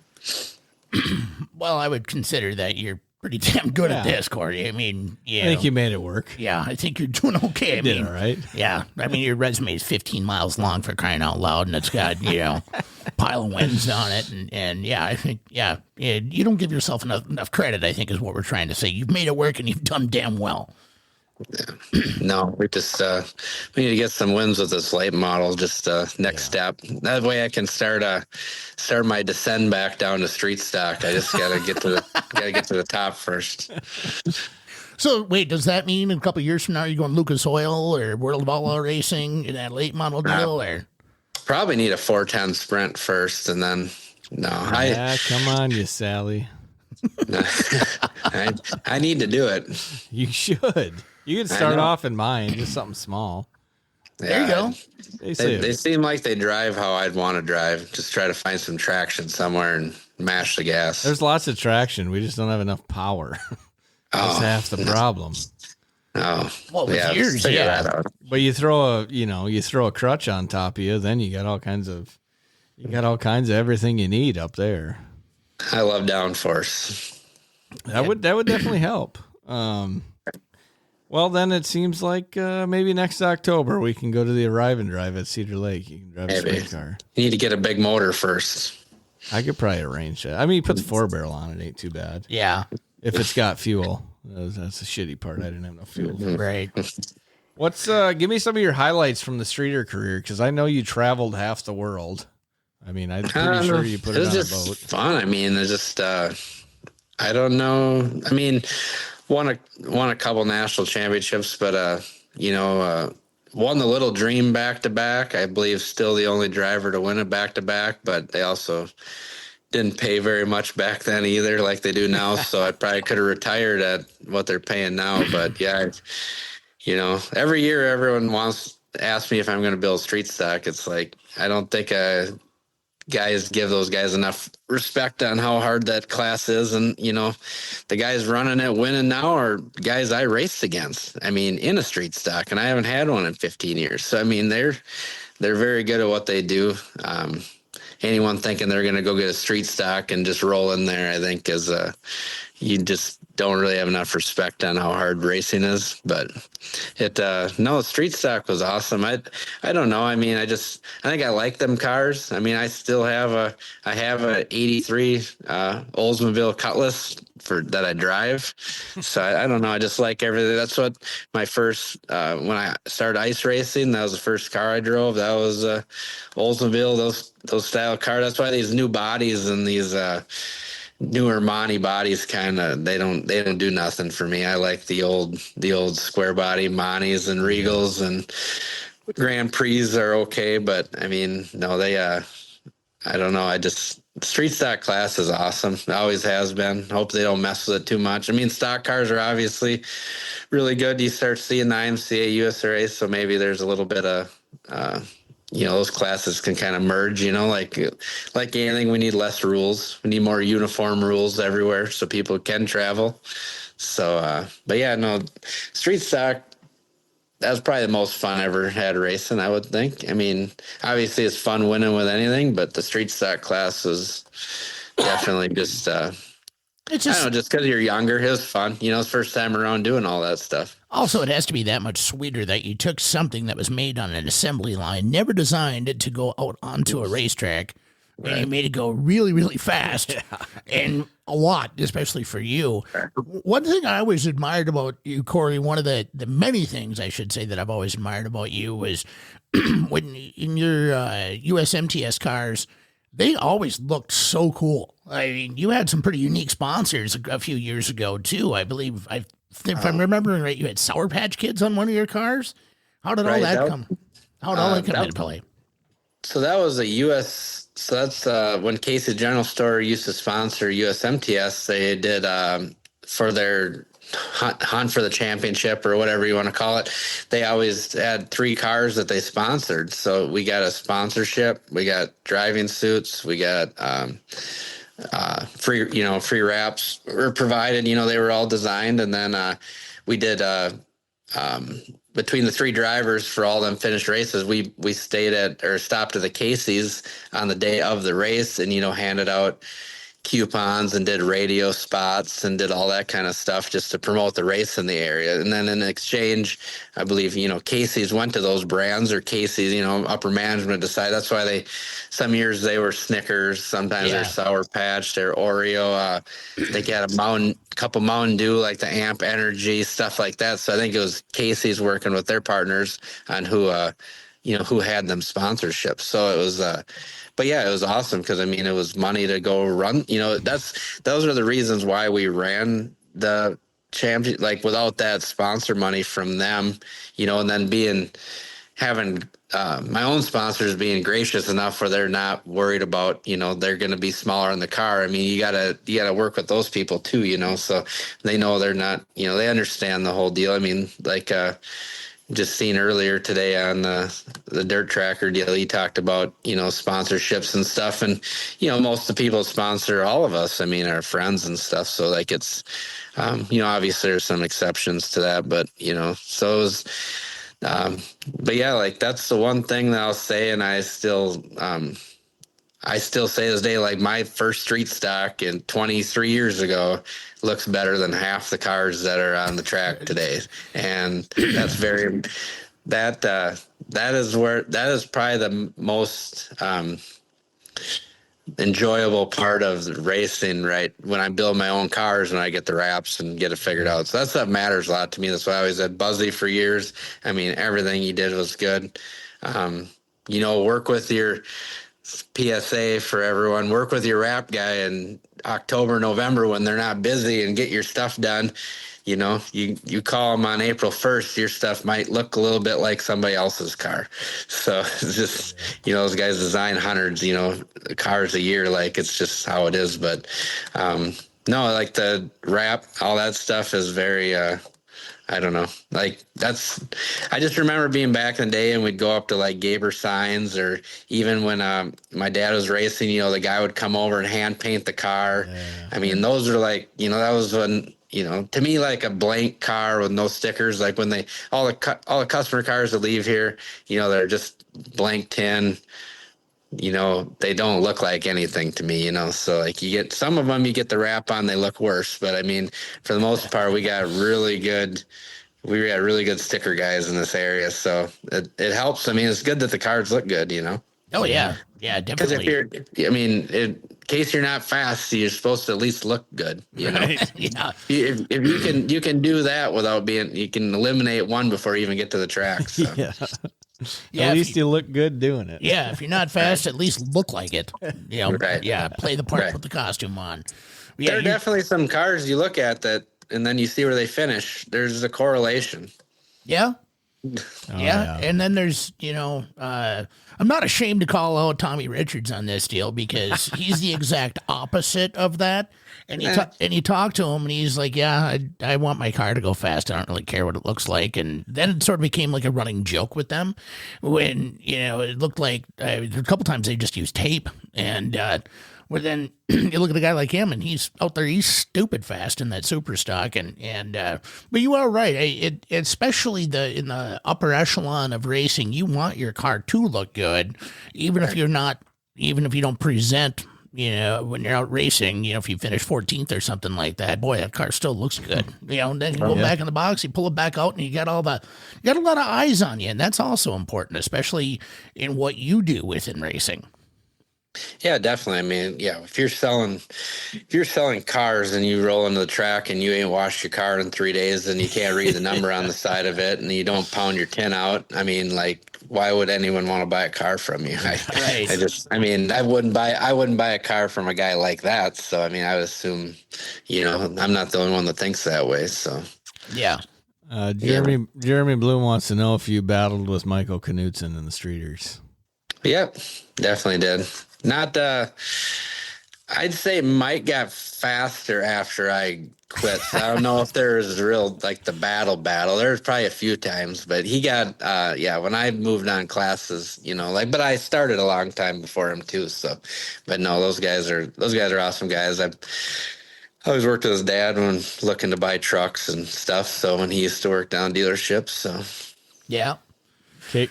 Speaker 5: Well, I would consider that you're pretty damn good at this, Cory. I mean, yeah.
Speaker 3: I think you made it work.
Speaker 5: Yeah, I think you're doing okay. I mean,
Speaker 3: all right.
Speaker 5: Yeah. I mean, your resume is 15 miles long, for crying out loud, and it's got, you know, pile of wins on it. And yeah, I think, yeah, you don't give yourself enough credit, I think, is what we're trying to say. You've made it work, and you've done damn well.
Speaker 7: Yeah. No, we just we need to get some wins with this late model. Just next step. That way, I can start my descend back down to street stock. I just gotta get to the top first.
Speaker 5: So wait, does that mean in a couple of years from now you're going Lucas Oil or World of Outlaw Racing in that late model deal? Or
Speaker 7: probably need a 410 Sprint first, and then
Speaker 3: come on, you Sally.
Speaker 7: I need to do it.
Speaker 3: You should. You could start off in mine, just something small.
Speaker 5: There you go.
Speaker 7: They seem like they drive how I'd want to drive. Just try to find some traction somewhere and mash the gas.
Speaker 3: There's lots of traction. We just don't have enough power. That's half the problem.
Speaker 7: Oh,
Speaker 5: Well, with
Speaker 7: yeah.
Speaker 5: yours,
Speaker 7: figure
Speaker 5: yeah.
Speaker 7: that out.
Speaker 3: But you throw a crutch on top of you, then you got all kinds of everything you need up there.
Speaker 7: I love downforce.
Speaker 3: That would definitely help. Well, then it seems like maybe next October we can go to the Arrive and Drive at Cedar Lake. You can drive a
Speaker 7: Maybe.
Speaker 3: sprint car.
Speaker 7: You need to get a big motor first.
Speaker 3: I could probably arrange that. I mean, you put the 4-barrel on it, ain't too bad.
Speaker 5: Yeah.
Speaker 3: If it's got fuel. That's the shitty part. I didn't have no fuel.
Speaker 5: Right.
Speaker 3: What's give me some of your highlights from the streeter career, because I know you traveled half the world. I mean, I'm pretty sure you put it
Speaker 7: was
Speaker 3: on a
Speaker 7: just
Speaker 3: boat.
Speaker 7: fun. I mean, it's just I don't know. I mean, won a couple national championships, but won the Little Dream back to back. I believe still the only driver to win it back to back, but they also didn't pay very much back then either, like they do now. So I probably could have retired at what they're paying now. But yeah, every year everyone wants to ask me if I'm going to build street stock. It's like, I don't think guys give those guys enough respect on how hard that class is. And, the guys running it, winning now are guys I raced against. I mean, in a street stock, and I haven't had one in 15 years. So, I mean, they're very good at what they do. Anyone thinking they're going to go get a street stock and just roll in there, I think is you just don't really have enough respect on how hard racing is. But street stock was awesome. I don't know. I mean, I think I like them cars. I mean, I still have a 83 Oldsmobile Cutlass that I drive. So I don't know. I just like everything. That's what my first, when I started ice racing, that was the first car I drove. That was Oldsmobile, those style cars. That's why these new bodies and these, newer Monty bodies they don't do nothing for me. I like the old square body Monties and Regals, and Grand Prix are okay, but I mean, no, they I don't know. Street stock class is awesome. It always has been. Hope they don't mess with it too much. I mean, stock cars are obviously really good. You start seeing the IMCA USRA, so maybe there's a little bit of those classes can kind of merge, like anything, we need less rules. We need more uniform rules everywhere so people can travel. So, but yeah, no, street stock, that was probably the most fun I ever had racing, I would think. I mean, obviously it's fun winning with anything, but the street stock class was definitely just,
Speaker 5: It's
Speaker 7: I
Speaker 5: just,
Speaker 7: don't know, just because you're younger, it was fun. It's first time around doing all that stuff.
Speaker 5: also, it has to be that much sweeter that you took something that was made on an assembly line, never designed it to go out onto a racetrack, and you made it go really, really fast, and a lot, especially for you. One thing I always admired about you, Cory, one of the many things I should say that I've always admired about you was when in your USMTS cars, they always looked so cool. I mean, you had some pretty unique sponsors a few years ago, too. I believe, if I'm remembering right, you had Sour Patch Kids on one of your cars. How did all that come? How did all that come into play?
Speaker 7: So that was a U.S. So that's when Casey General Store used to sponsor USMTS. They did for their hunt for the championship or whatever you want to call it. They always had 3 cars that they sponsored. So we got a sponsorship, we got driving suits, we got free wraps were provided. They were all designed, and then we did between the 3 drivers for all them finished races, we stopped at the Casey's on the day of the race and handed out coupons and did radio spots and did all that kind of stuff just to promote the race in the area. And then in exchange, I believe, Casey's went to those brands, or Casey's, upper management decided. That's why some years they were Snickers, sometimes they're Sour Patch, they're Oreo. They got a couple Mountain Dew, like the Amp Energy, stuff like that. So I think it was Casey's working with their partners on who had them sponsorships. So it was, but yeah, it was awesome because it was money to go run. Those are the reasons why we ran the champion. Like without that sponsor money from them, and then having my own sponsors being gracious enough where they're not worried about they're going to be smaller in the car. You gotta work with those people too. So they know they're not. They understand the whole deal. just seen earlier today on the Dirt Tracker deal, he talked about, sponsorships and stuff. And, most of the people sponsor all of us. I mean, our friends and stuff. So like it's, obviously there's some exceptions to that, but, so it was, but yeah, like that's the one thing that I'll say. And I still say this day, like my first street stock in 23 years ago looks better than half the cars that are on the track today. And that's that is probably the most, enjoyable part of the racing, right? When I build my own cars and I get the wraps and get it figured out. So that's what matters a lot to me. That's why I always had Buzzy for years. I mean, everything he did was good. Work with your PSA for everyone, work with your wrap guy in October, November when they're not busy and get your stuff done. You call them on April 1st, your stuff might look a little bit like somebody else's car. So it's just, those guys design hundreds, cars a year. Like it's just how it is. But, no, like the wrap, all that stuff is very, I don't know. Like I just remember being back in the day and we'd go up to like Gaber signs, or even when my dad was racing, the guy would come over and hand paint the car. Yeah. I mean, those are like, that was when, to me, like a blank car with no stickers, like when all the customer cars that leave here, they're just blank tin, they don't look like anything to me, so like you get some of them, you get the wrap on, they look worse. But I mean, for the most part, we got really good sticker guys in this area. So it helps. I mean, it's good that the cars look good,
Speaker 5: Oh yeah. Yeah, definitely.
Speaker 7: In case you're not fast, you're supposed to at least look good.
Speaker 5: Right. Yeah.
Speaker 7: If you can do that without you can eliminate one before you even get to the track. So.
Speaker 3: Yeah.
Speaker 5: Yeah,
Speaker 3: at least you look good doing it.
Speaker 5: Yeah, if you're not fast, at least look like it.
Speaker 7: Right.
Speaker 5: Yeah, play the part, put the costume on. Yeah,
Speaker 7: there are definitely some cars you look at that, and then you see where they finish. There's a correlation.
Speaker 5: Yeah.
Speaker 3: Oh,
Speaker 5: yeah, and then there's, I'm not ashamed to call out Tommy Richards on this deal because he's the exact opposite of that. And you talk to him and he's like, yeah, I want my car to go fast. I don't really care what it looks like. And then it sort of became like a running joke with them when, it looked like a couple times they just used tape. And where then you look at a guy like him and he's out there, he's stupid fast in that super stock. But you are right. Especially in the upper echelon of racing, you want your car to look good, even if you don't present, when you're out racing, if you finish 14th or something like that, boy, that car still looks good. And then you go back in the box, you pull it back out and you got a lot of eyes on you. And that's also important, especially in what you do within racing.
Speaker 7: Yeah, definitely. I mean, yeah, if you're selling cars and you roll into the track and you ain't washed your car in 3 days and you can't read the number on the side of it and you don't pound your tin out, I mean, like, why would anyone want to buy a car from you? I wouldn't buy a car from a guy like that. So, I mean, I would assume, I'm not the only one that thinks that way. So,
Speaker 5: yeah.
Speaker 3: Jeremy Bloom wants to know if you battled with Michael Knudsen in the Streeters.
Speaker 7: Yep, definitely did. Not, I'd say Mike got faster after I quit. So I don't know if there's real, like the battle. There's probably a few times, but he got, when I moved on classes, but I started a long time before him too. So, but no, those guys are awesome guys. I always worked with his dad when looking to buy trucks and stuff. So when he used to work down dealerships, so.
Speaker 5: Yeah.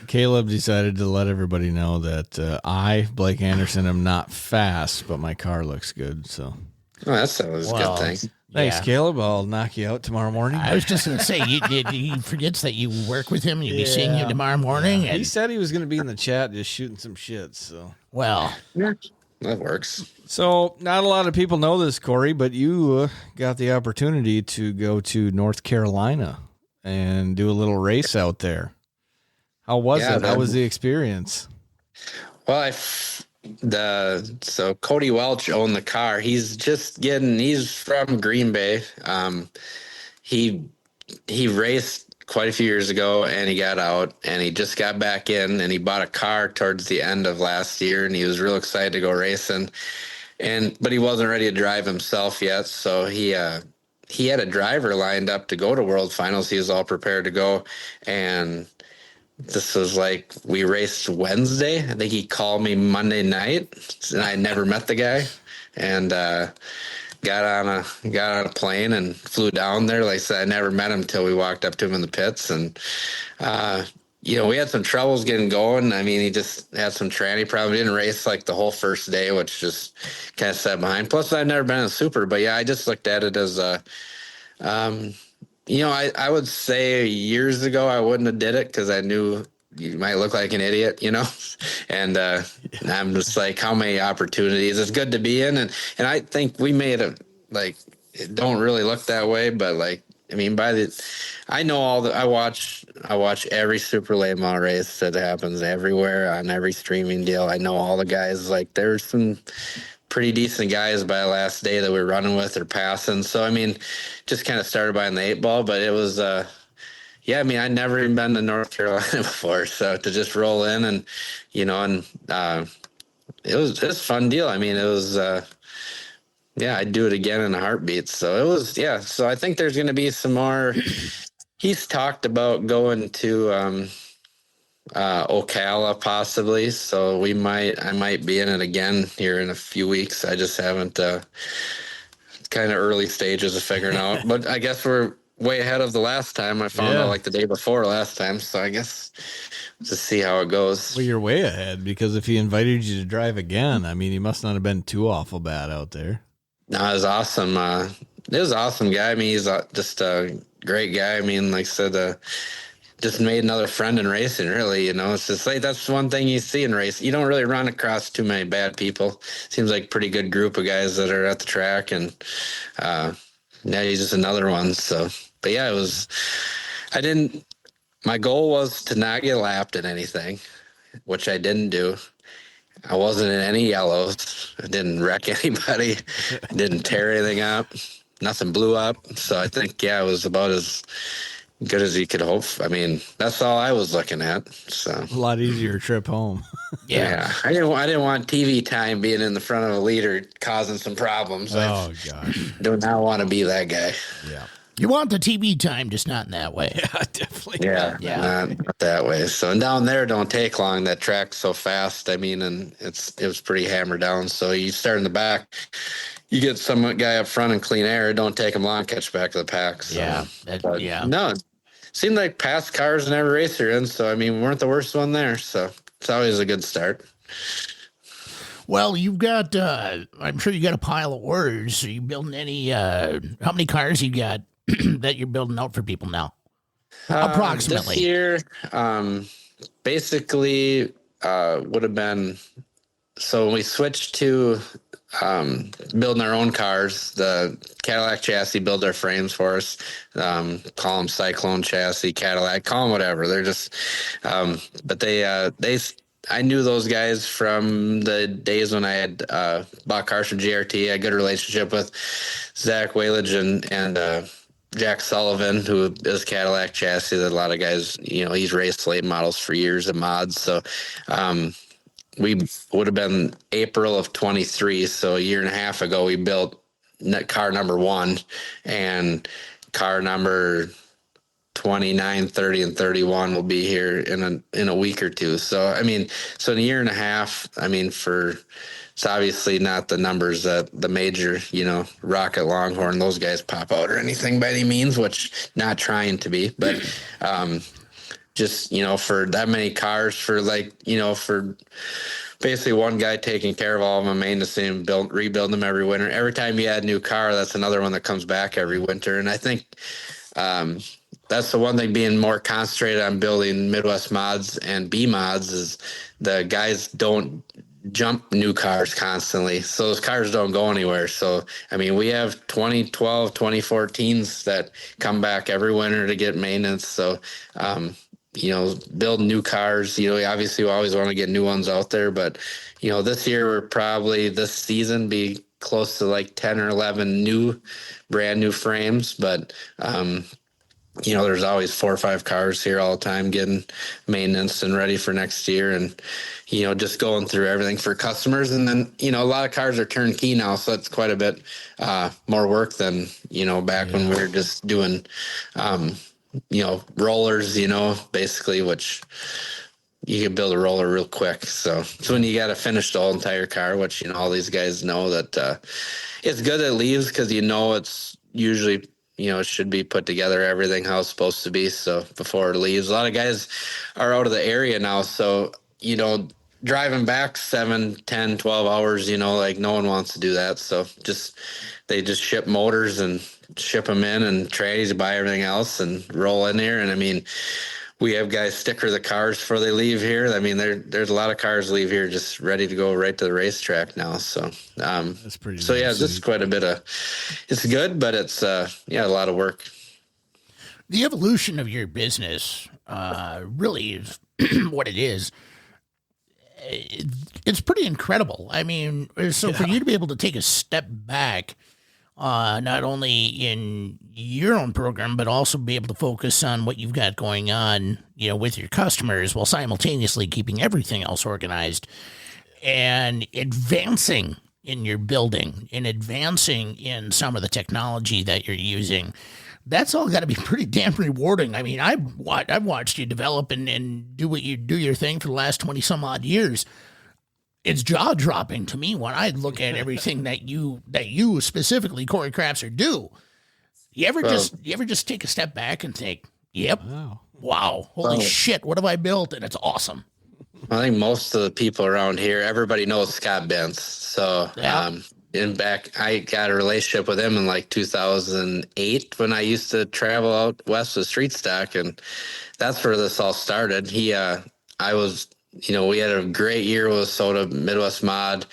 Speaker 3: Caleb decided to let everybody know that I, Blake Anderson, am not fast, but my car looks good. So,
Speaker 7: that's always a good thing.
Speaker 3: Thanks, Caleb. I'll knock you out tomorrow morning.
Speaker 5: I was just going to say, he forgets that you work with him and you'll be seeing him tomorrow morning.
Speaker 3: And he said he was going to be in the chat just shooting some shit. So,
Speaker 5: well,
Speaker 7: yeah, that works.
Speaker 3: So, not a lot of people know this, Cory, but you got the opportunity to go to North Carolina and do a little race out there. How was it? How was the experience?
Speaker 7: Well, so Cody Welch owned the car. He's from Green Bay. He raced quite a few years ago and he got out and he just got back in and he bought a car towards the end of last year and he was real excited to go racing. But he wasn't ready to drive himself yet. So he he had a driver lined up to go to World Finals. He was all prepared to go, and this was like we raced Wednesday. I think he called me Monday night, and I never met the guy, and got on a plane and flew down there. Like I said, I never met him until we walked up to him in the pits, and we had some troubles getting going. I mean, he just had some tranny problems. He didn't race like the whole first day, which just kind of set behind. Plus, I've never been in a super, but yeah, I just looked at it as I would say years ago I wouldn't have did it because I knew you might look like an idiot, and I'm just like, how many opportunities it's good to be in, and I think we made it don't really look that way, but like, I mean, I know I watch every super late model race that happens everywhere on every streaming deal. I know all the guys. Like, there's some pretty decent guys by the last day that we're running with or passing. So I mean, just kind of started by in the 8-ball, but it was I mean, I'd never even been to North Carolina before, so to just roll in and it was a fun deal. I mean, it was I'd do it again in a heartbeat. So it was so I think there's going to be some more. He's talked about going to Ocala possibly, so I might be in it again here in a few weeks. I just haven't kind of early stages of figuring out, but I guess we're way ahead of the last time. I found out like the day before last time, so I guess to see how it goes.
Speaker 3: Well, you're way ahead, because if he invited you to drive again, I mean, he must not have been too awful bad out there.
Speaker 7: No, it was awesome. It was an awesome guy. I mean, he's just a great guy. I mean, like I said, just made another friend in racing, really. It's just like, that's one thing you see in racing. You don't really run across too many bad people. Seems like a pretty good group of guys that are at the track, and now he's just another one. So, but yeah, it was, my goal was to not get lapped at anything, which I didn't do. I wasn't in any yellows. I didn't wreck anybody. I didn't tear anything up. Nothing blew up. So I think, it was about as good as you could hope. I mean, that's all I was looking at. So
Speaker 3: a lot easier trip home.
Speaker 7: Yeah. I didn't want TV time being in the front of a leader causing some problems.
Speaker 3: Oh gosh.
Speaker 7: Do not want to be that guy.
Speaker 3: Yeah.
Speaker 5: You want the TV time, just not in that way.
Speaker 3: Yeah, definitely.
Speaker 7: Yeah. Not that way. So, and down there don't take long. That track's so fast. I mean, and it was pretty hammered down. So you start in the back, you get some guy up front in clean air. It don't take him long to catch back to the pack. So, no, it seemed like past cars in every race you're in. So, I mean, we weren't the worst one there. So it's always a good start.
Speaker 5: Well, you've got, I'm sure you got a pile of orders. Are you building any, how many cars you got that you're building out for people now? Approximately.
Speaker 7: This year, basically, would have been, so when we switched to building our own cars, the Cadillac chassis build our frames for us, call them Cyclone chassis, Cadillac, call them whatever. They're just, but I knew those guys from the days when I had bought cars from GRT. I had a good relationship with Zach Whalage and Jack Sullivan, who is Cadillac chassis. That a lot of guys, he's raced late models for years of mods. So we would have been April of 23. So a year and a half ago, we built car number 1, and car number 29, 30, and 31 will be here in a week or two. So, I mean, in a year and a half, I mean, it's obviously not the numbers that the major, Rocket, Longhorn, those guys pop out or anything by any means, which not trying to be, but just, for that many cars, for for basically one guy taking care of all of them, maintenance them, rebuild them every winter. Every time you add a new car, that's another one that comes back every winter. And I think that's the one thing, being more concentrated on building Midwest mods and B mods, is the guys don't jump new cars constantly, so those cars don't go anywhere. So I mean, we have 2012 2014s that come back every winter to get maintenance. So build new cars, obviously we always want to get new ones out there, but this year we're probably, this season, be close to like 10 or 11 brand new frames. But there's always 4 or 5 cars here all the time getting maintenance and ready for next year, and just going through everything for customers. And then a lot of cars are turnkey now, so that's quite a bit more work than back when we were just doing rollers, basically, which you can build a roller real quick. So when you got to finish the whole entire car, which all these guys know that it's good that it leaves, because it's usually it should be put together, everything how it's supposed to be. So before it leaves, a lot of guys are out of the area now. So, driving back 7, 10, 12 hours, like no one wants to do that. So they just ship motors and ship them in and trays, buy everything else and roll in here. And I mean, we have guys sticker the cars before they leave here. I mean, there's a lot of cars leave here just ready to go right to the racetrack now. So,
Speaker 3: that's pretty.
Speaker 7: So yeah, this is quite a bit of. It's good, but it's a lot of work.
Speaker 5: The evolution of your business really is what it is. It's pretty incredible. I mean, so for you to be able to take a step back, not only in your own program, but also be able to focus on what you've got going on, with your customers, while simultaneously keeping everything else organized and advancing in your building and advancing in some of the technology that you're using. That's all got to be pretty damn rewarding. I mean, I've watched you develop and do your thing for the last 20 some odd years. It's jaw dropping to me when I look at everything that you specifically, Cory Crapser, do. You ever just take a step back and think, "Yep, wow, holy shit, what have I built?" And it's awesome.
Speaker 7: I think most of the people around here, everybody knows Scott Bentz. So, I got a relationship with him in like 2008 when I used to travel out west with Street Stock, and that's where this all started. We had a great year with Soda Midwest Mod.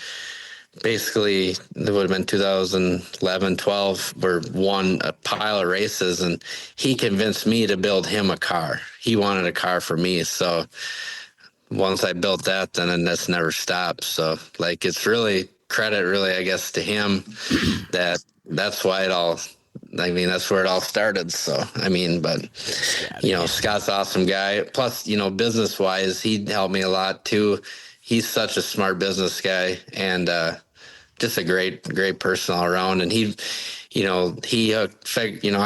Speaker 7: Basically, it would have been 2011, 12, where won a pile of races, and he convinced me to build him a car. He wanted a car for me, so once I built that, then that's never stopped. So, like, it's really credit, I guess, to him that's why that's where it all started. So, I mean, but, Scott's an awesome guy. Plus, business wise, he helped me a lot too. He's such a smart business guy and just a great person all around. And I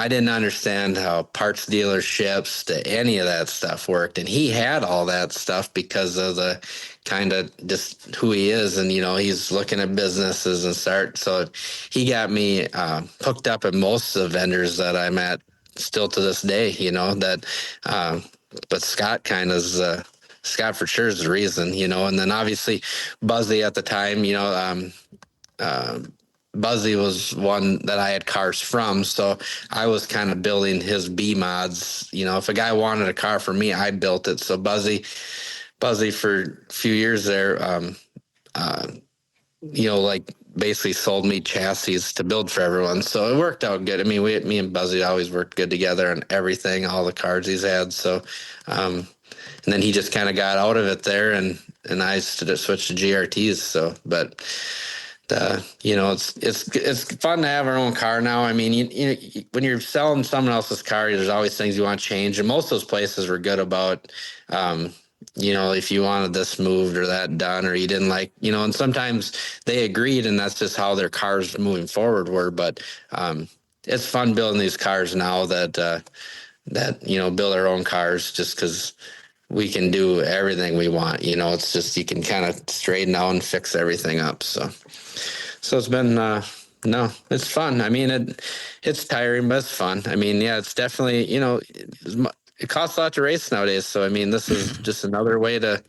Speaker 7: didn't understand how parts dealerships to any of that stuff worked. And he had all that stuff because of the kind of just who he is. And, he's looking at businesses and so he got me hooked up at most of the vendors that I'm at still to this day, but Scott Scott for sure is the reason, and then obviously Buzzy at the time, Buzzy was one that I had cars from, so I was kind of building his B mods. If a guy wanted a car for me, I built it. So Buzzy for a few years there, basically sold me chassis to build for everyone. So it worked out good. I mean, me and Buzzy always worked good together on everything, all the cars he's had. So, and then he just kind of got out of it there, and I switched to GRTs. So, but. It's fun to have our own car now. I mean, when you're selling someone else's car, there's always things you want to change. And most of those places were good about, if you wanted this moved or that done, or you didn't like, and sometimes they agreed, and that's just how their cars moving forward were. But it's fun building these cars now that build our own cars just because we can do everything we want. It's just you can kind of straighten out and fix everything up. So it's been it's fun. I mean, it's tiring, but it's fun. I mean, yeah, it's definitely it costs a lot to race nowadays. So I mean, this is just another way to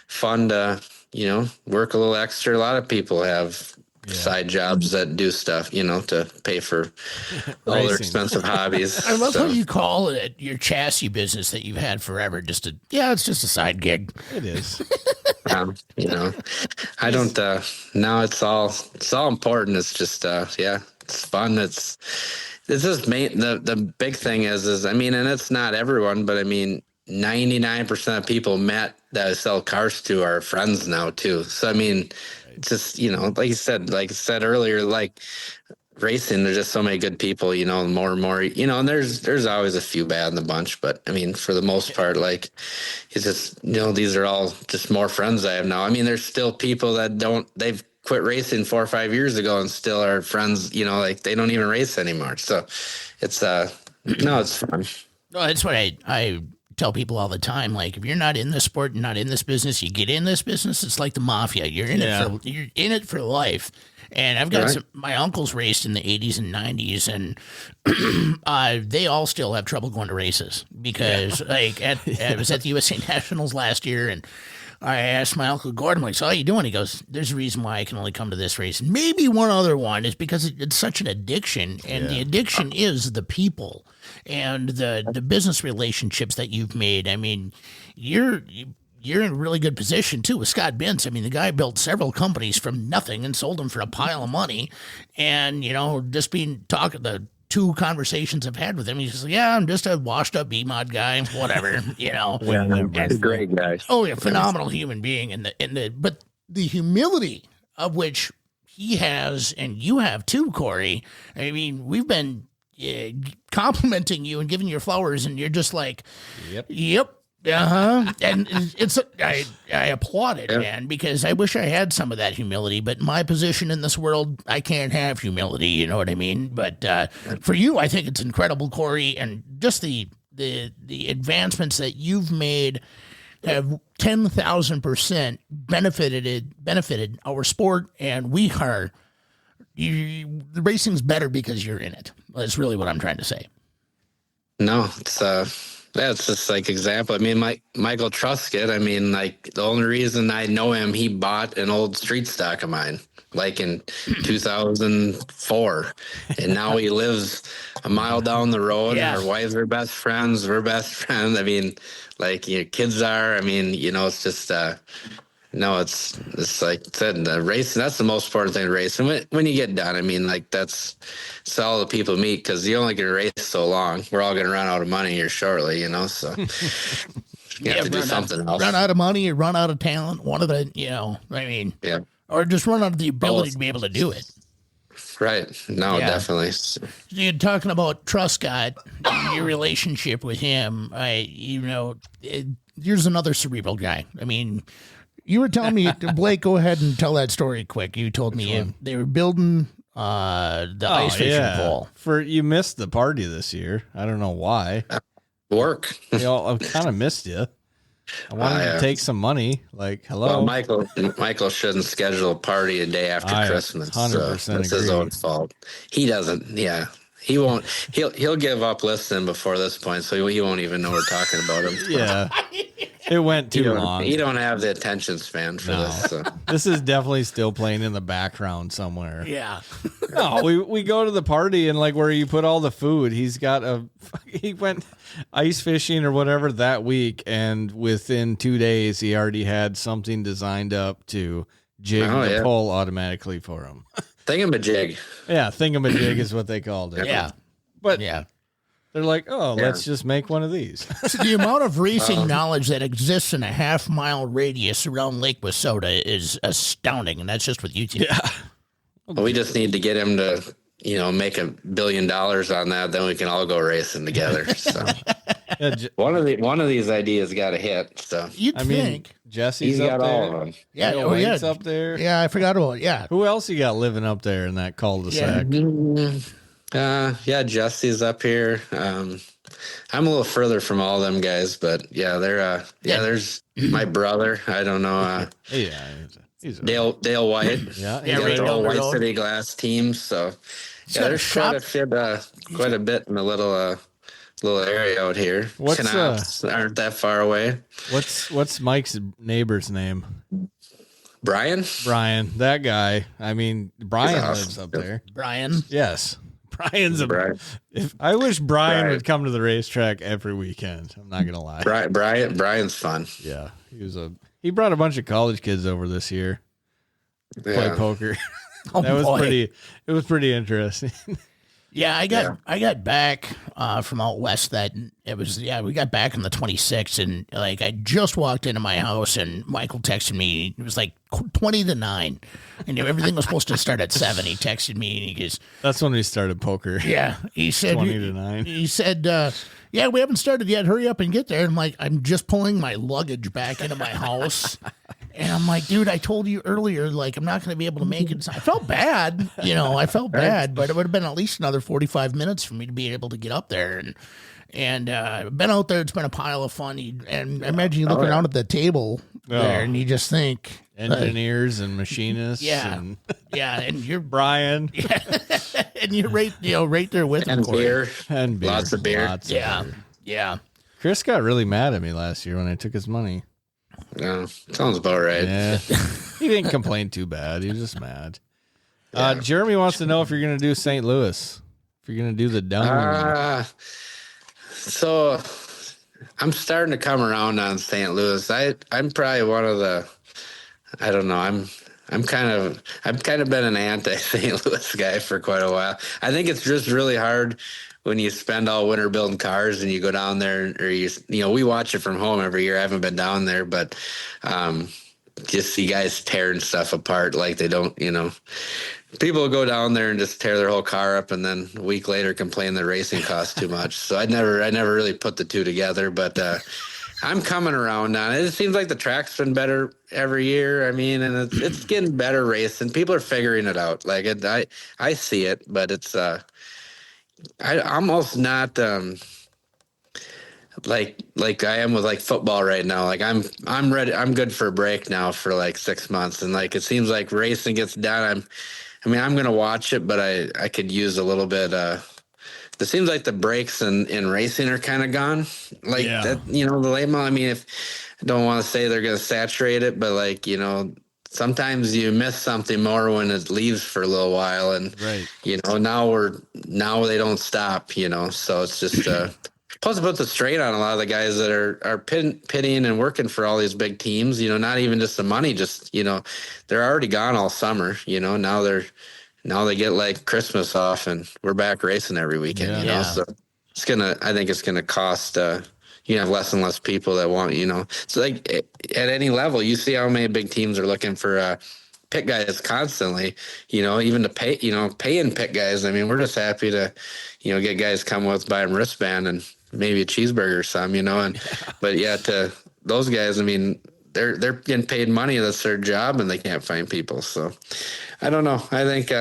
Speaker 7: fund work a little extra. A lot of people have side jobs that do stuff, to pay for all their expensive hobbies.
Speaker 5: I love how you call it your chassis business that you've had forever. It's just a side gig.
Speaker 3: It is.
Speaker 7: I don't, now it's all important. It's just, it's fun. It's just the big thing is, I mean, and it's not everyone, but I mean, 99% of people that I sell cars to are friends now too. So, I mean, just, like I said earlier, like racing, there's just so many good people, you know, more and more, you know, and there's always a few bad in the bunch, but I mean, for the most part, like, it's just, you know, these are all just more friends I have now. I mean, there's still people that they've quit racing 4 or 5 years ago and still are friends, you know, like they don't even race anymore. So it's, no, it's fun.
Speaker 5: Well, that's what I tell people all the time. Like, if you're not in this sport, not in this business, you get in this business, it's like the mafia. You're in it for life. And I've got my uncles raced in the 80s and 90s, and they all still have trouble going to races because, like, I was at the USA Nationals last year, and I asked my Uncle Gordon, like, so how you doing? He goes, there's a reason why I can only come to this race. Maybe one other one is because it's such an addiction, and the addiction is the people and the business relationships that you've made. I mean, you're in a really good position, too, with Scott Bintz. I mean, the guy built several companies from nothing and sold them for a pile of money. And, you know, just the 2 conversations I've had with him, he's just like, yeah, I'm just a washed-up B-mod guy, whatever, you know.
Speaker 2: He's a great guy.
Speaker 5: Oh, yeah, phenomenal human being. But the humility of which he has, and you have, too, Cory, I mean, we've been complimenting you and giving you flowers, and you're just like, yep. And I applaud it, man, because I wish I had some of that humility, but my position in this world, I can't have humility, you know what I mean? But for you, I think it's incredible, Cory, and just the advancements that you've made have 10,000% benefited our sport, and the racing's better because you're in it. That's really what I'm trying to say.
Speaker 7: No, it's just like example. I mean, Michael Truscott, I mean, like the only reason I know him, he bought an old street stock of mine, like in 2004. And now he lives a mile down the road.
Speaker 5: Yeah.
Speaker 7: Our wives are best friends. We're best friends. I mean, like, you know, kids are, I mean, you know, it's just, no, it's like I said, the racing, that's the most important thing to race. And when you get done, I mean, like, it's all the people meet, because you only can race so long. We're all going to run out of money here shortly, you know, so you have to do something else.
Speaker 5: Run out of money or run out of talent. One of the, you know, I mean, or just run out of the ability to be able to do it.
Speaker 7: Right. No, definitely.
Speaker 5: You're talking about Truscott, your relationship with him. Here's another cerebral guy. I mean, you were telling me, Blake, go ahead and tell that story quick. You told me they were building the ice fishing pole.
Speaker 3: You missed the party this year. I don't know why.
Speaker 7: Work.
Speaker 3: You know, I kind of missed you. I wanted to take some money. Like, hello.
Speaker 7: Well, Michael shouldn't schedule a party a day after Christmas.
Speaker 3: 100%
Speaker 7: That's his own fault. He doesn't. Yeah. He won't. He'll give up listening before this point, so he won't even know we're talking about him.
Speaker 3: Yeah. It went too long.
Speaker 7: You don't have the attention span for this. So.
Speaker 3: This is definitely still playing in the background somewhere.
Speaker 5: Yeah.
Speaker 3: No, we go to the party, and like where you put all the food, he went ice fishing or whatever that week, and within 2 days he already had something designed up to jig the pole automatically for him.
Speaker 7: Thingamajig.
Speaker 3: Yeah, thingamajig is what they called it.
Speaker 5: Yeah.
Speaker 3: But they're like, let's just make one of these.
Speaker 5: So the amount of racing knowledge that exists in a half-mile radius around Lake Wissota is astounding, and that's just with you two.
Speaker 3: Yeah.
Speaker 7: We just need to get him to, you know, make $1 billion on that, then we can all go racing together. So one of these ideas got a hit. So
Speaker 5: you'd think
Speaker 3: Jesse's
Speaker 7: he's
Speaker 3: up
Speaker 7: got
Speaker 3: there.
Speaker 7: all of them.
Speaker 5: Yeah,
Speaker 3: Wade's up there.
Speaker 5: Yeah, I forgot about it. Yeah.
Speaker 3: Who else you got living up there in that cul-de-sac?
Speaker 7: Jesse's up here. I'm a little further from all them guys, but they're there's my brother. I don't know.
Speaker 3: He's
Speaker 7: Dale White.
Speaker 3: Yeah,
Speaker 7: he got the whole White City Glass team. So there's quite a bit in a little area out here. Canals aren't that far away.
Speaker 3: What's Mike's neighbor's name?
Speaker 7: Brian,
Speaker 3: that guy. I mean, Brian lives up there.
Speaker 5: Brian?
Speaker 3: Yes. I wish Brian would come to the racetrack every weekend. I'm not gonna lie.
Speaker 7: Brian's fun.
Speaker 3: Yeah, he brought a bunch of college kids over this year to play poker. It was pretty interesting.
Speaker 5: Yeah, I got back from out west that it was, we got back on the 26th, and like I just walked into my house and Michael texted me. It was like 20 to 9, and everything was supposed to start at 7. He texted me and he goes,
Speaker 3: That's when we started poker.
Speaker 5: yeah, he said
Speaker 3: 20 to 9.
Speaker 5: He said, yeah, we haven't started yet. Hurry up and get there. And I'm like, I'm just pulling my luggage back into my house. And I'm like, dude, I told you earlier, like, I'm not going to be able to make it. So I felt bad, I felt bad, but it would have been at least another 45 minutes for me to be able to get up there. And been out there. It's been a pile of fun. And I imagine you looking out at the table there, and you just think,
Speaker 3: engineers and machinists.
Speaker 5: yeah,
Speaker 3: And
Speaker 5: and you're
Speaker 3: Brian.
Speaker 5: and you're right there with him,
Speaker 7: And
Speaker 5: Cory.
Speaker 7: beer.
Speaker 3: And beer.
Speaker 7: Lots of beer.
Speaker 3: Lots of
Speaker 5: Yeah,
Speaker 3: beer.
Speaker 5: yeah.
Speaker 3: Chris got really mad at me last year when I took his money.
Speaker 7: Yeah, sounds about right.
Speaker 3: Yeah. He didn't complain too bad. He was just mad. Jeremy wants to know if you're going to do St. Louis. If you're going to do the dome.
Speaker 7: So I'm starting to come around on St. Louis. I'm probably one of the, I don't know. I've kind of been an anti St. Louis guy for quite a while. I think it's just really hard when you spend all winter building cars and you go down there, or we watch it from home every year. I haven't been down there, but just see guys tearing stuff apart like they don't, people go down there and just tear their whole car up, and then a week later complain the racing costs too much. So I never really put the two together, but I'm coming around on it. It seems like the track's been better every year. I mean, and it's getting better racing. People are figuring it out. Like I see it, but it's I almost not like I am with like football right now. Like I'm ready. I'm good for a break now for like 6 months, and like it seems like racing gets done. I'm gonna watch it, but I could use a little bit. It seems like the breaks in racing are kind of gone. Like that, the late model. I mean, if I don't want to say they're gonna saturate it, but like sometimes you miss something more when it leaves for a little while, and
Speaker 3: Right.
Speaker 7: now they don't stop, so it's just plus it puts a strain on a lot of the guys that are pitting and working for all these big teams, not even just the money, just they're already gone all summer, now they get like Christmas off, and we're back racing every weekend, so I think it's gonna cost you have less and less people that want, it's like at any level, you see how many big teams are looking for pit guys constantly, even to pay, paying pit guys. I mean, we're just happy to, get guys come with, buy them wristband and maybe a cheeseburger or something, but to those guys, I mean, they're getting paid money. That's their job, and they can't find people. So I don't know. I think,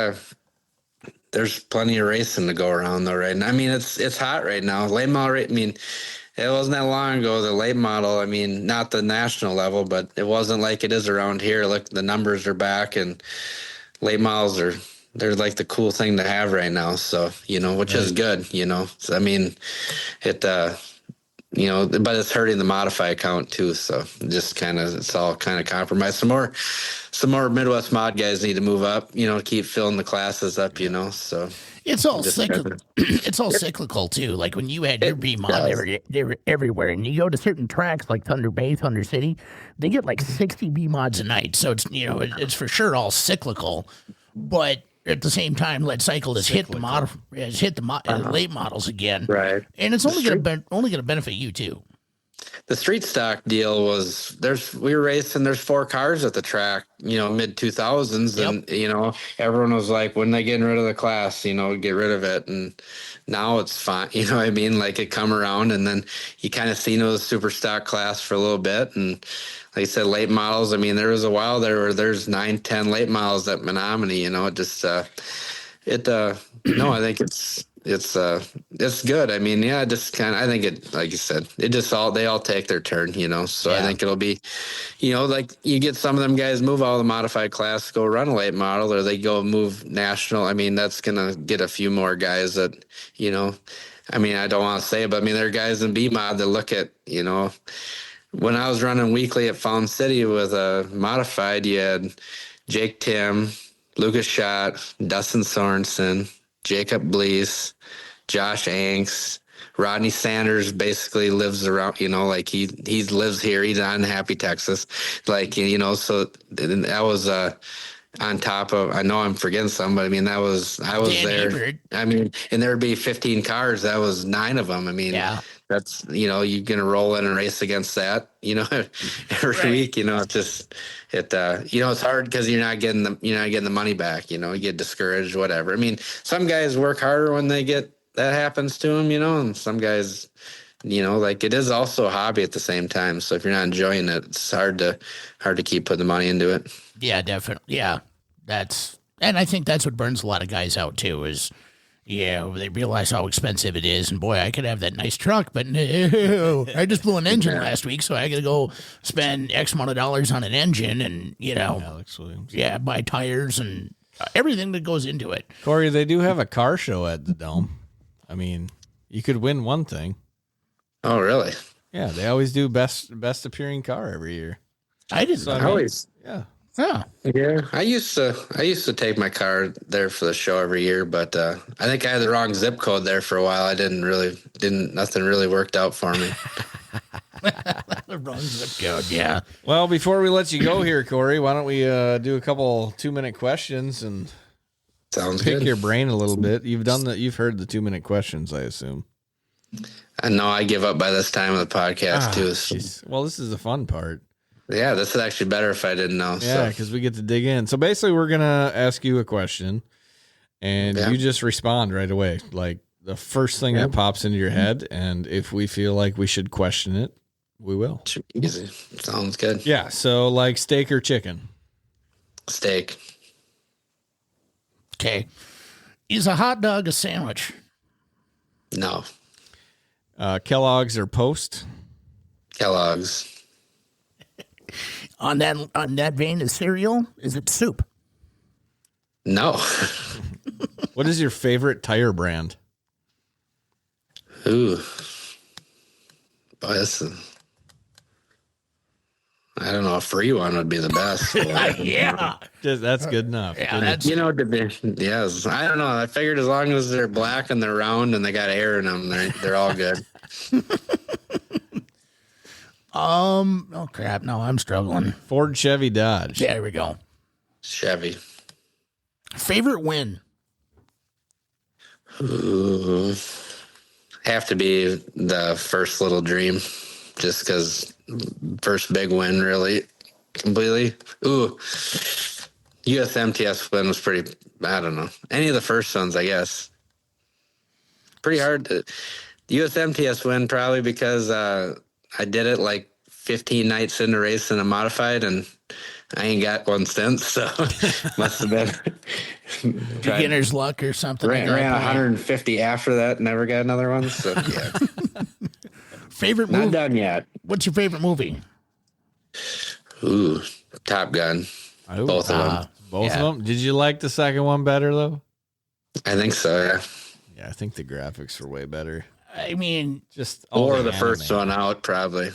Speaker 7: there's plenty of racing to go around though, right now. I mean, it's hot right now. Late model rate. I mean, it wasn't that long ago, the late model, I mean, not the national level, but it wasn't like it is around here. Look, the numbers are back, and late models they're like the cool thing to have right now. So, which is good, So, I mean, it, but it's hurting the modify count too. So just it's all kind of compromised. Some more Midwest mod guys need to move up, keep filling the classes up, so.
Speaker 5: It's all cyclical. It's all cyclical too. Like when you had your B mod, they were everywhere, and you go to certain tracks like Thunder Bay, Thunder City, they get like 60 B mods a night. So it's it's for sure all cyclical, but at the same time, Lead Cycle has hit the late models again,
Speaker 7: Right?
Speaker 5: And it's only going to benefit you too.
Speaker 7: The street stock deal was we were racing, there's 4 cars at the track, mid 2000s. And, everyone was like, when they getting rid of the class, get rid of it. And now it's fine. What I mean? Like it come around, and then you kind of see the super stock class for a little bit. And like I said, late models. I mean, there was a while there where there's 9-10 late models at Menominee, it just, no, I think it's good. I mean, just I think it, like you said, they all take their turn, so I think it'll be, like you get some of them guys move out of the modified class, go run a late model, or they go move national. I mean, that's going to get a few more guys that, I mean, I don't want to say it, but I mean, there are guys in B mod that look at, when I was running weekly at Fountain City with a modified, you had Jake Tim, Lucas Schott, Dustin Sorensen, Jacob Blees, Josh Anks, Rodney Sanders basically lives around, like he lives here. He's not in Happy Texas. Like, so that was, on top of, I know I'm forgetting some, but I mean, I was
Speaker 5: Dan
Speaker 7: there.
Speaker 5: Ebert.
Speaker 7: I mean, and there would be 15 cars. That was 9 of them. I mean, that's, you're going to roll in and race against that, every week, it's just, it's hard because you're not getting the money back, you get discouraged, whatever. I mean, some guys work harder when that happens to them, and some guys, like it is also a hobby at the same time. So if you're not enjoying it, it's hard to keep putting the money into it.
Speaker 5: Yeah, definitely. Yeah. And I think that's what burns a lot of guys out too is, they realize how expensive it is. And boy, I could have that nice truck, but no, I just blew an engine last week. So I got to go spend X amount of dollars on an engine and,
Speaker 3: Alex Williams.
Speaker 5: buy tires and everything that goes into it.
Speaker 3: Cory, they do have a car show at the Dome. I mean, you could win one thing.
Speaker 7: Oh, really?
Speaker 3: Yeah, they always do best appearing car every year.
Speaker 5: I didn't
Speaker 3: So, I
Speaker 5: know.
Speaker 3: mean,
Speaker 7: Always.
Speaker 3: yeah.
Speaker 5: Yeah.
Speaker 7: Yeah, I used to take my car there for the show every year, but I think I had the wrong zip code there for a while. I nothing really worked out for me.
Speaker 5: The wrong zip code. Yeah.
Speaker 3: Well, before we let you go here, Cory, why don't we do a couple 2-minute questions and
Speaker 7: Sounds
Speaker 3: pick
Speaker 7: good.
Speaker 3: your brain a little bit. You've heard the 2-minute questions, I assume.
Speaker 7: I know I give up by this time of the podcast too. So.
Speaker 3: Jeez. Well, this is the fun part.
Speaker 7: Yeah, this is actually better if I didn't know.
Speaker 3: Yeah,
Speaker 7: So.
Speaker 3: because we get to dig in. So basically, we're gonna ask you a question, and you just respond right away, like the first thing that pops into your head. And if we feel like we should question it, we will.
Speaker 7: Should be easy. Sounds good.
Speaker 3: Yeah. So, like steak or chicken?
Speaker 7: Steak.
Speaker 5: Okay. Is a hot dog a sandwich?
Speaker 7: No.
Speaker 3: Kellogg's or Post?
Speaker 7: Kellogg's.
Speaker 5: On that vein of cereal, is it soup?
Speaker 7: No.
Speaker 3: What is your favorite tire brand?
Speaker 7: Ooh. Boy, I don't know. A free one would be the best.
Speaker 5: Yeah.
Speaker 3: That's good enough.
Speaker 5: Yeah, that's
Speaker 7: Yes. I don't know. I figured as long as they're black and they're round and they got air in them, they're all good.
Speaker 5: oh crap. No, I'm struggling.
Speaker 3: Ford, Chevy, Dodge.
Speaker 5: There we go.
Speaker 7: Chevy.
Speaker 5: Favorite win?
Speaker 7: Ooh. Have to be the first little dream, just because first big win, really, completely. Ooh. USMTS win was pretty, I don't know. Any of the first ones, I guess. Pretty hard to. USMTS win probably because I did it like 15 nights into racing a modified, and I ain't got one since, so must have been
Speaker 5: Beginner's luck or something.
Speaker 7: ran 150 after that, never got another one. So yeah,
Speaker 5: Favorite
Speaker 7: not
Speaker 5: movie?
Speaker 7: done yet.
Speaker 5: What's your favorite movie?
Speaker 7: Ooh, Top Gun,
Speaker 3: Oh,
Speaker 7: both of them.
Speaker 3: both of them. Did you like the second one better though?
Speaker 7: I think so. Yeah,
Speaker 3: Yeah, I think the graphics were way better.
Speaker 5: I mean,
Speaker 3: Just all
Speaker 7: or the first
Speaker 3: anime.
Speaker 7: one out, probably.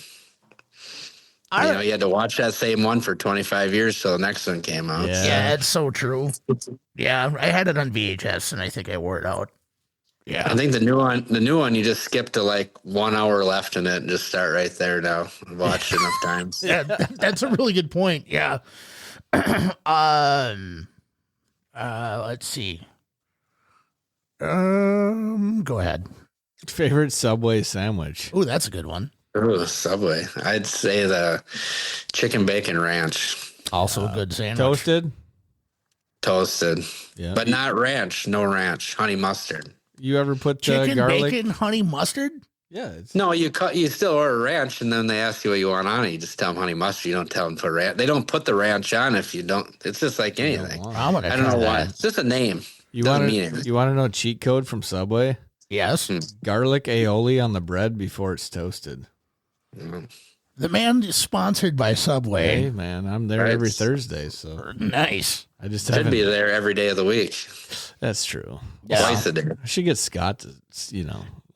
Speaker 7: You had to watch that same one for 25 years till the next one came out.
Speaker 5: yeah, it's so true. Yeah, I had it on VHS, and I think I wore it out. Yeah,
Speaker 7: I think the new one, you just skip to like 1 hour left in it and just start right there now. I've watched it enough times.
Speaker 5: yeah, that's a really good point. Yeah. Let's see. Go ahead.
Speaker 3: Favorite Subway sandwich?
Speaker 5: Oh, that's a good one.
Speaker 7: Ooh, Subway. I'd say the chicken bacon ranch.
Speaker 5: Also a good sandwich.
Speaker 3: Toasted?
Speaker 7: Toasted.
Speaker 3: Yeah.
Speaker 7: But not ranch. No ranch. Honey mustard.
Speaker 3: You ever put
Speaker 5: Chicken,
Speaker 3: garlic?
Speaker 5: bacon, honey mustard.
Speaker 3: Yeah. It's,
Speaker 7: No, you still order ranch, and then they ask you what you want on it. You just tell them honey mustard. You don't tell them to put ranch. They don't put the ranch on if you don't. It's just like anything.
Speaker 5: I'm gonna
Speaker 7: I don't
Speaker 5: try
Speaker 7: know why.
Speaker 5: that.
Speaker 7: It's just a name.
Speaker 3: you
Speaker 7: Doesn't
Speaker 3: want
Speaker 7: mean anything.
Speaker 3: to know cheat code from Subway?
Speaker 5: Yes.
Speaker 3: Garlic aioli on the bread before it's toasted.
Speaker 5: The man is sponsored by
Speaker 3: Hey
Speaker 5: Subway.
Speaker 3: man, I'm there
Speaker 7: Right.
Speaker 3: every Thursday, so
Speaker 5: Nice.
Speaker 3: I just
Speaker 7: Should
Speaker 3: haven't.
Speaker 7: be there every day of the week.
Speaker 3: That's true.
Speaker 5: Yeah.
Speaker 7: Twice a day.
Speaker 3: I should get Scott to,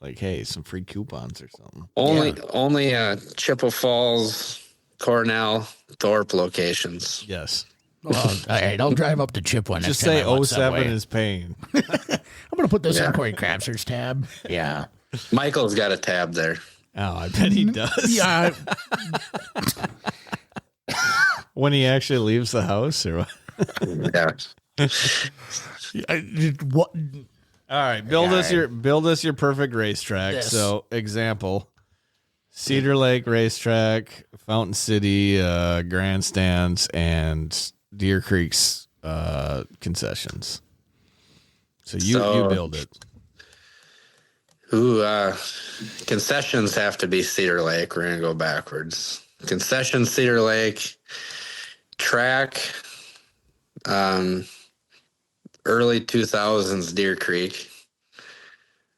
Speaker 3: like, hey, some free coupons or something.
Speaker 7: Only Chippewa Falls, Cornell, Thorpe locations.
Speaker 3: Yes.
Speaker 5: Well, all right, I'll drive up to Chippewa next
Speaker 3: Just
Speaker 5: time
Speaker 3: say
Speaker 5: I want
Speaker 3: 07
Speaker 5: Subway.
Speaker 3: is paying.
Speaker 5: I'm gonna put this on Cory Crapser's tab. Yeah.
Speaker 7: Michael's got a tab there.
Speaker 3: Oh, I bet he does.
Speaker 5: Yeah.
Speaker 3: When he actually leaves the house or what?
Speaker 7: Yeah.
Speaker 5: What?
Speaker 3: All right, build us your perfect racetrack.
Speaker 5: Yes.
Speaker 3: So, example: Cedar Lake Racetrack, Fountain City grandstands, and Deer Creek's concessions. So you build it.
Speaker 7: Concessions have to be Cedar Lake. We're gonna go backwards. Concession Cedar Lake, track, early 2000s Deer Creek.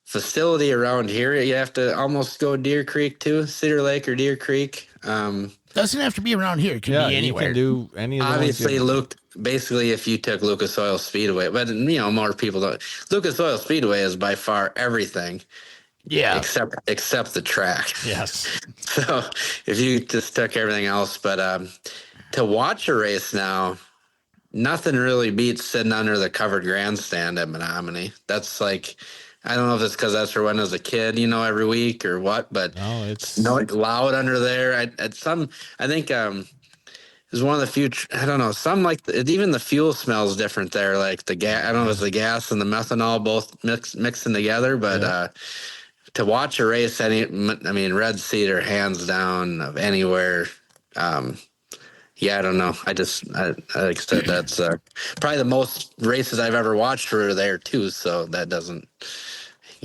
Speaker 7: Facility around here, you have to almost go Deer Creek too, Cedar Lake or Deer Creek.
Speaker 5: Doesn't have to be around here. It can be anywhere.
Speaker 3: You can do any of those.
Speaker 7: Obviously, Luke. Basically, if you took Lucas Oil Speedway, but more people don't. Lucas Oil Speedway is by far everything.
Speaker 5: Yeah.
Speaker 7: Except the track.
Speaker 5: Yes.
Speaker 7: So if you just took everything else, but to watch a race now, nothing really beats sitting under the covered grandstand at Menominee. That's like, I don't know if it's because that's where I went as a kid, every week or what, but
Speaker 3: no, it's
Speaker 7: loud under there. I think it's one of the few. I don't know. Some even the fuel smells different there. Like the gas. I don't know if it's the gas and the methanol both mixing together, but. To watch a race, Red Cedar, hands down, of anywhere. I don't know. Like I said, that's probably the most races I've ever watched were there too. So that doesn't.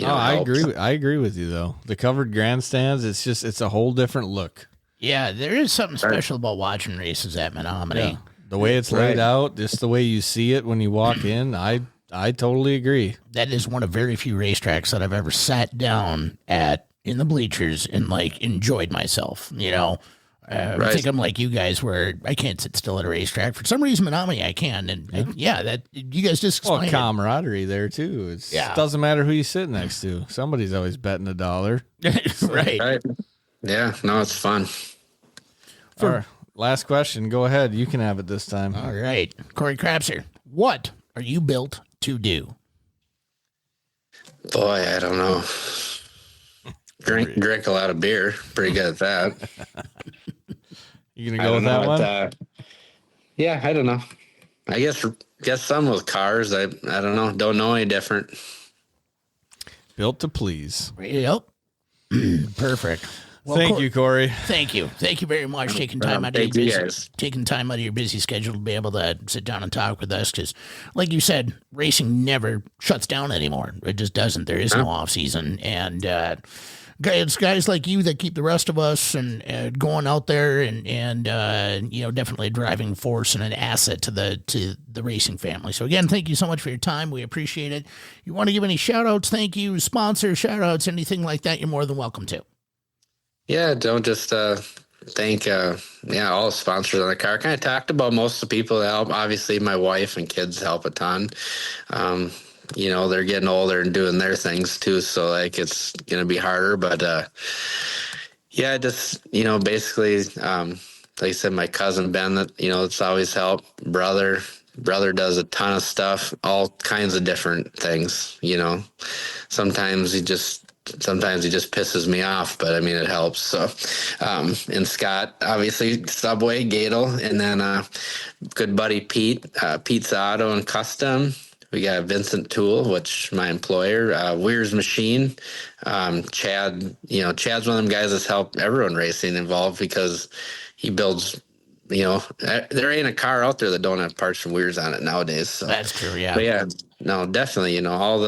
Speaker 3: I agree with you though. The covered grandstands, it's a whole different look.
Speaker 5: Yeah, there is something special about watching races at Menominee.
Speaker 3: Yeah. The way it's laid out, just the way you see it when you walk in, I totally agree.
Speaker 5: That is one of very few racetracks that I've ever sat down at in the bleachers and enjoyed myself. I think I'm like you guys where I can't sit still at a racetrack. For some reason, Menominee I can. And that you guys just explained
Speaker 3: camaraderie there too. It doesn't matter who you sit next to. Somebody's always betting $1.
Speaker 5: Right.
Speaker 7: Yeah, no, it's fun.
Speaker 3: All right, last question. Go ahead. You can have it this time.
Speaker 5: All right. Cory Crapser, what are you built to do?
Speaker 7: Boy, I don't know. Drink a lot of beer. Pretty good at that.
Speaker 3: You gonna go with that one?
Speaker 7: Yeah, I don't know. I guess some with cars. I don't know. Don't know any different.
Speaker 3: Built to please.
Speaker 5: Yep. Perfect. Well,
Speaker 3: thank you, Cory.
Speaker 5: Thank you very much taking time out of your busy schedule to be able to sit down and talk with us. Because, like you said, racing never shuts down anymore. It just doesn't. There is no off season, and it's guys like you that keep the rest of us and going out there and definitely a driving force and an asset to the racing family. So again, thank you so much for your time. We appreciate it. You want to give any shout outs? Thank you, sponsor shout outs, anything like that? You're more than welcome to.
Speaker 7: Yeah, don't just thank all the sponsors on the car. Kind of talked about most of the people that help. Obviously, my wife and kids help a ton. They're getting older and doing their things too, so it's gonna be harder. But basically, like I said, my cousin Ben, that it's always helped. Brother does a ton of stuff, all kinds of different things. Sometimes he just pisses me off, but it helps. So, and Scott, obviously Subway, Gadel, and then good buddy Pete, Pete's Auto and Custom. We got Vincent Tool, which my employer, Weir's Machine. Chad, Chad's one of them guys that's helped everyone racing involved because he builds. There ain't a car out there that don't have parts from Weir's on it nowadays. So.
Speaker 5: That's true, yeah.
Speaker 7: But yeah, no, definitely. All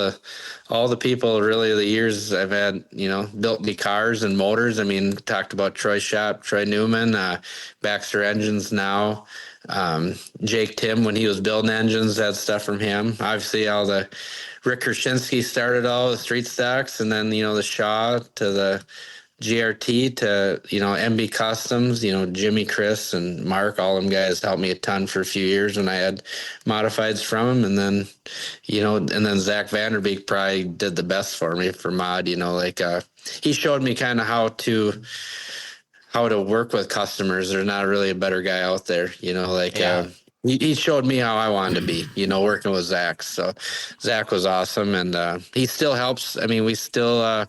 Speaker 7: the people, really, the years I've had, built me cars and motors. Talked about Troy Shop, Troy Newman, Baxter Engines now. Jake Tim, when he was building engines, had stuff from him. Obviously, all the Rick Krasinski started all the street stocks, and then the Shaw to the GRT to MB Customs. Jimmy, Chris, and Mark, all them guys helped me a ton for a few years when I had modifieds from them, and then Zach Vanderbeek probably did the best for me for mod. He showed me kind of how to work with customers. There's not really a better guy out there. He showed me how I wanted to be, working with Zach. So Zach was awesome, and he still helps. We still, on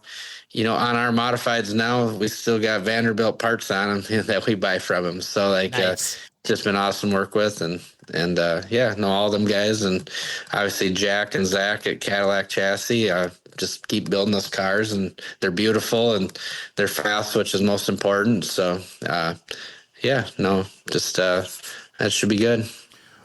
Speaker 7: our modifieds now, we still got Vanderbilt parts on them that we buy from him. So nice. Just been awesome to work with, and And yeah, know all them guys, and obviously Jack and Zach at Cadillac Chassis. Just keep building those cars, and they're beautiful and they're fast, which is most important. So yeah, no, just that should be good.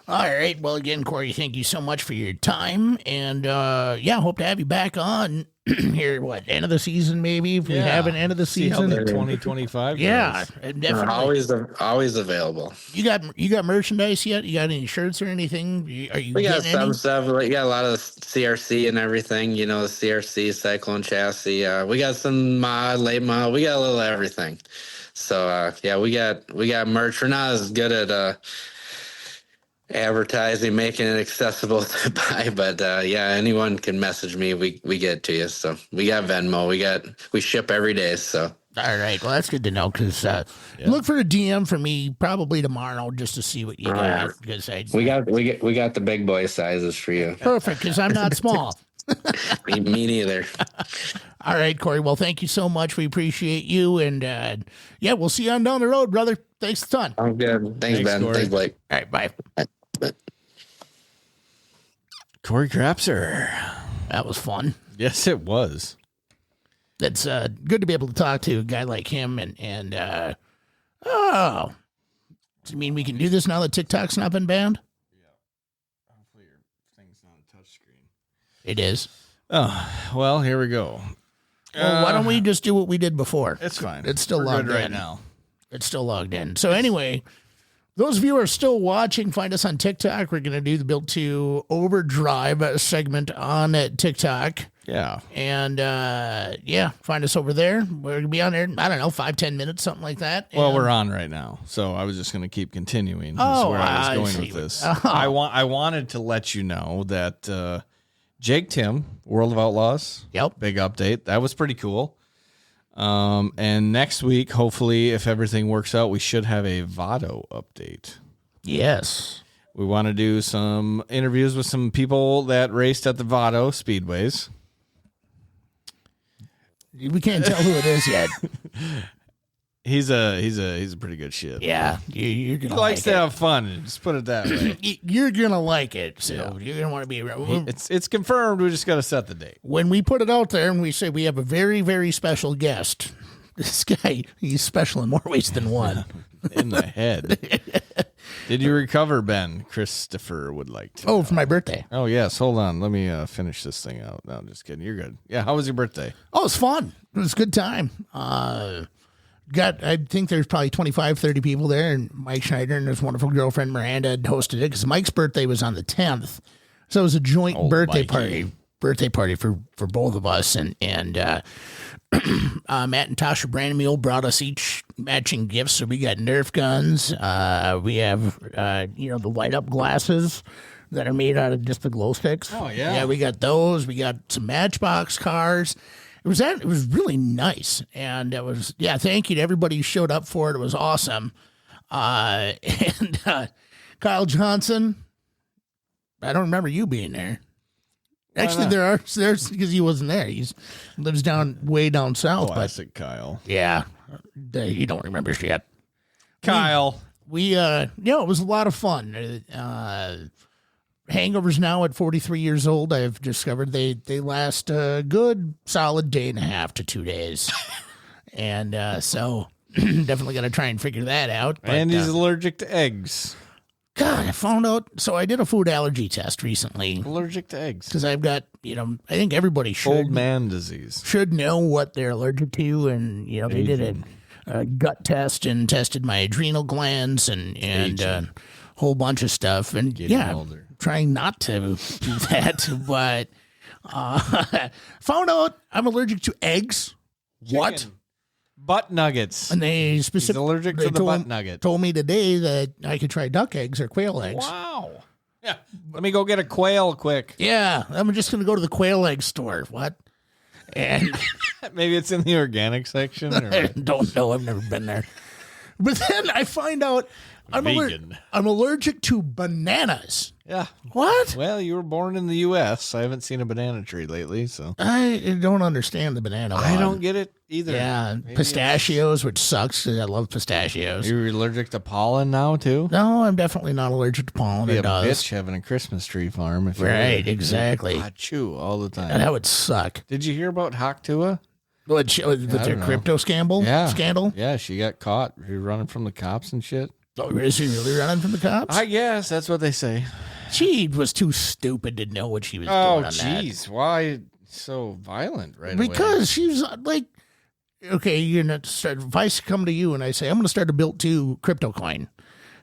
Speaker 5: All right. Well, again, Cory, thank you so much for your time. And, yeah, hope to have you back on here, end of the season, maybe, if we have an end of the
Speaker 3: See
Speaker 5: season.
Speaker 3: how the 2025
Speaker 5: Yeah,
Speaker 3: goes.
Speaker 5: definitely.
Speaker 7: Always available.
Speaker 5: You got merchandise yet? You got any shirts or anything? Are you
Speaker 7: We got
Speaker 5: getting
Speaker 7: some
Speaker 5: any?
Speaker 7: stuff. We got a lot of CRC and everything. The CRC Cyclone chassis. We got some late mod. We got a little everything. So yeah, we got merch. We're not as good at advertising, making it accessible to buy, but yeah, anyone can message me. We get it to you. So we got Venmo. We ship every day. So
Speaker 5: All right. Well, that's good to know, because look for a DM from me probably tomorrow just to see what you got. Because
Speaker 7: we got the big boy sizes for you.
Speaker 5: perfect, because I'm not small.
Speaker 7: Me neither.
Speaker 5: All right, Cory. Well, thank you so much. We appreciate you, and yeah, we'll see you on down the road, brother. Thanks a ton.
Speaker 7: I'm good. Thanks, Ben.
Speaker 3: Cory.
Speaker 7: Thanks, Blake.
Speaker 5: All right, bye.
Speaker 3: Cory Crapser.
Speaker 5: That was fun.
Speaker 3: Yes, it was.
Speaker 5: That's good to be able to talk to a guy like him, and oh, does it mean we can do this now that TikTok's not been banned?
Speaker 3: Hopefully your thing's not a touchscreen.
Speaker 5: It is.
Speaker 3: Oh, well, here we go.
Speaker 5: Well, why don't we just do what we did before?
Speaker 3: It's fine.
Speaker 5: It's still
Speaker 3: We're
Speaker 5: logged
Speaker 3: good right
Speaker 5: in.
Speaker 3: now.
Speaker 5: It's still logged in. So anyway, those of you who are still watching, find us on TikTok. We're going to do the Built to Overdrive segment on TikTok.
Speaker 3: Yeah.
Speaker 5: And yeah, find us over there. We're going to be on there, I don't know, 5-10 minutes, something like that.
Speaker 3: Well,
Speaker 5: And-
Speaker 3: we're on right now, so I was just going to keep continuing.
Speaker 5: Oh,
Speaker 3: That's where I
Speaker 5: I
Speaker 3: was
Speaker 5: see
Speaker 3: going with
Speaker 5: what-
Speaker 3: this.
Speaker 5: oh.
Speaker 3: I wanted to let you know that Jake Tim, World of Outlaws,
Speaker 5: Yep.
Speaker 3: big update. That was pretty cool. And next week, hopefully, if everything works out, we should have a Vado update.
Speaker 5: Yes.
Speaker 3: We want to do some interviews with some people that raced at the Vado Speedways.
Speaker 5: We can't tell who it is yet.
Speaker 3: He's a pretty good shit.
Speaker 5: Yeah, you're
Speaker 3: He
Speaker 5: gonna
Speaker 3: likes
Speaker 5: like
Speaker 3: to
Speaker 5: it.
Speaker 3: have fun. Just put it that way.
Speaker 5: You're gonna like it, so you're gonna want to be around.
Speaker 3: It's confirmed. We just got to set the date.
Speaker 5: When we put it out there and we say we have a very, very special guest, this guy, he's special in more ways than one.
Speaker 3: In the head. Did you recover, Ben? Christopher would like to.
Speaker 5: Oh, for my birthday.
Speaker 3: Oh, yes. Hold on. Let me finish this thing out. No, I'm just kidding. You're good. Yeah. How was your birthday?
Speaker 5: Oh, it was fun. It was a good time. I think there's probably 25, 30 people there, and Mike Schneider and his wonderful girlfriend Miranda had hosted it because Mike's birthday was on the 10th. So it was a joint birthday party for both of us. And Matt and Tasha Brandemule brought us each matching gifts. So we got Nerf guns. We have, the light up glasses that are made out of just the glow sticks.
Speaker 3: Oh, yeah.
Speaker 5: Yeah, we got those. We got some Matchbox cars. It was really nice. And it was, thank you to everybody who showed up for it. It was awesome. And Kyle Johnson, I don't remember you being there. Actually, there's because he wasn't there. He lives way down south.
Speaker 3: Classic Kyle.
Speaker 5: Yeah, you don't remember shit.
Speaker 3: Kyle.
Speaker 5: It was a lot of fun. Hangovers now at 43 years old, I've discovered they last a good solid day and a half to 2 days. And so definitely got to try and figure that out. But,
Speaker 3: And he's allergic to eggs.
Speaker 5: God, I found out. So I did a food allergy test recently
Speaker 3: Allergic to eggs.
Speaker 5: because I've got, I think everybody
Speaker 3: Old man disease.
Speaker 5: should know what they're allergic to. And, they did a gut test and tested my adrenal glands and a whole bunch of stuff. And
Speaker 3: Getting older.
Speaker 5: trying not to do that. But found out I'm allergic to eggs. What?
Speaker 3: Chicken. Butt nuggets.
Speaker 5: And they
Speaker 3: He's
Speaker 5: specifically
Speaker 3: allergic to the butt nugget.
Speaker 5: told me today that I could try duck eggs or quail eggs.
Speaker 3: Wow. Yeah. Let me go get a quail quick.
Speaker 5: Yeah, I'm just going to go to the quail egg store. What? And
Speaker 3: Maybe it's in the organic section.
Speaker 5: I
Speaker 3: Or
Speaker 5: don't know. I've never been there. But then I find out
Speaker 3: Vegan.
Speaker 5: I'm allergic to bananas.
Speaker 3: Yeah.
Speaker 5: What?
Speaker 3: Well, you were born in the U.S. I haven't seen a banana tree lately, so
Speaker 5: I don't understand the banana
Speaker 3: I
Speaker 5: one.
Speaker 3: don't get it either.
Speaker 5: Yeah,
Speaker 3: Maybe
Speaker 5: pistachios, which sucks because I love pistachios.
Speaker 3: You're allergic to pollen now too?
Speaker 5: No, I'm definitely not allergic to pollen.
Speaker 3: Be
Speaker 5: It
Speaker 3: a
Speaker 5: does.
Speaker 3: bitch having a Christmas tree farm. If
Speaker 5: Right, exactly.
Speaker 3: Chew all the time.
Speaker 5: That would suck.
Speaker 3: Did you hear about Haktua?
Speaker 5: With their
Speaker 3: don't know.
Speaker 5: crypto scandal?
Speaker 3: Yeah.
Speaker 5: Scandal?
Speaker 3: Yeah, she got caught. She was running from the cops and shit.
Speaker 5: Oh, is she really running from the cops?
Speaker 3: I guess that's what they say.
Speaker 5: She was too stupid to know what she was doing
Speaker 3: Oh,
Speaker 5: on that.
Speaker 3: jeez. Why so violent right away?
Speaker 5: Because she's like, okay, if I come to you and I say, I'm going to start a Built 2 crypto coin,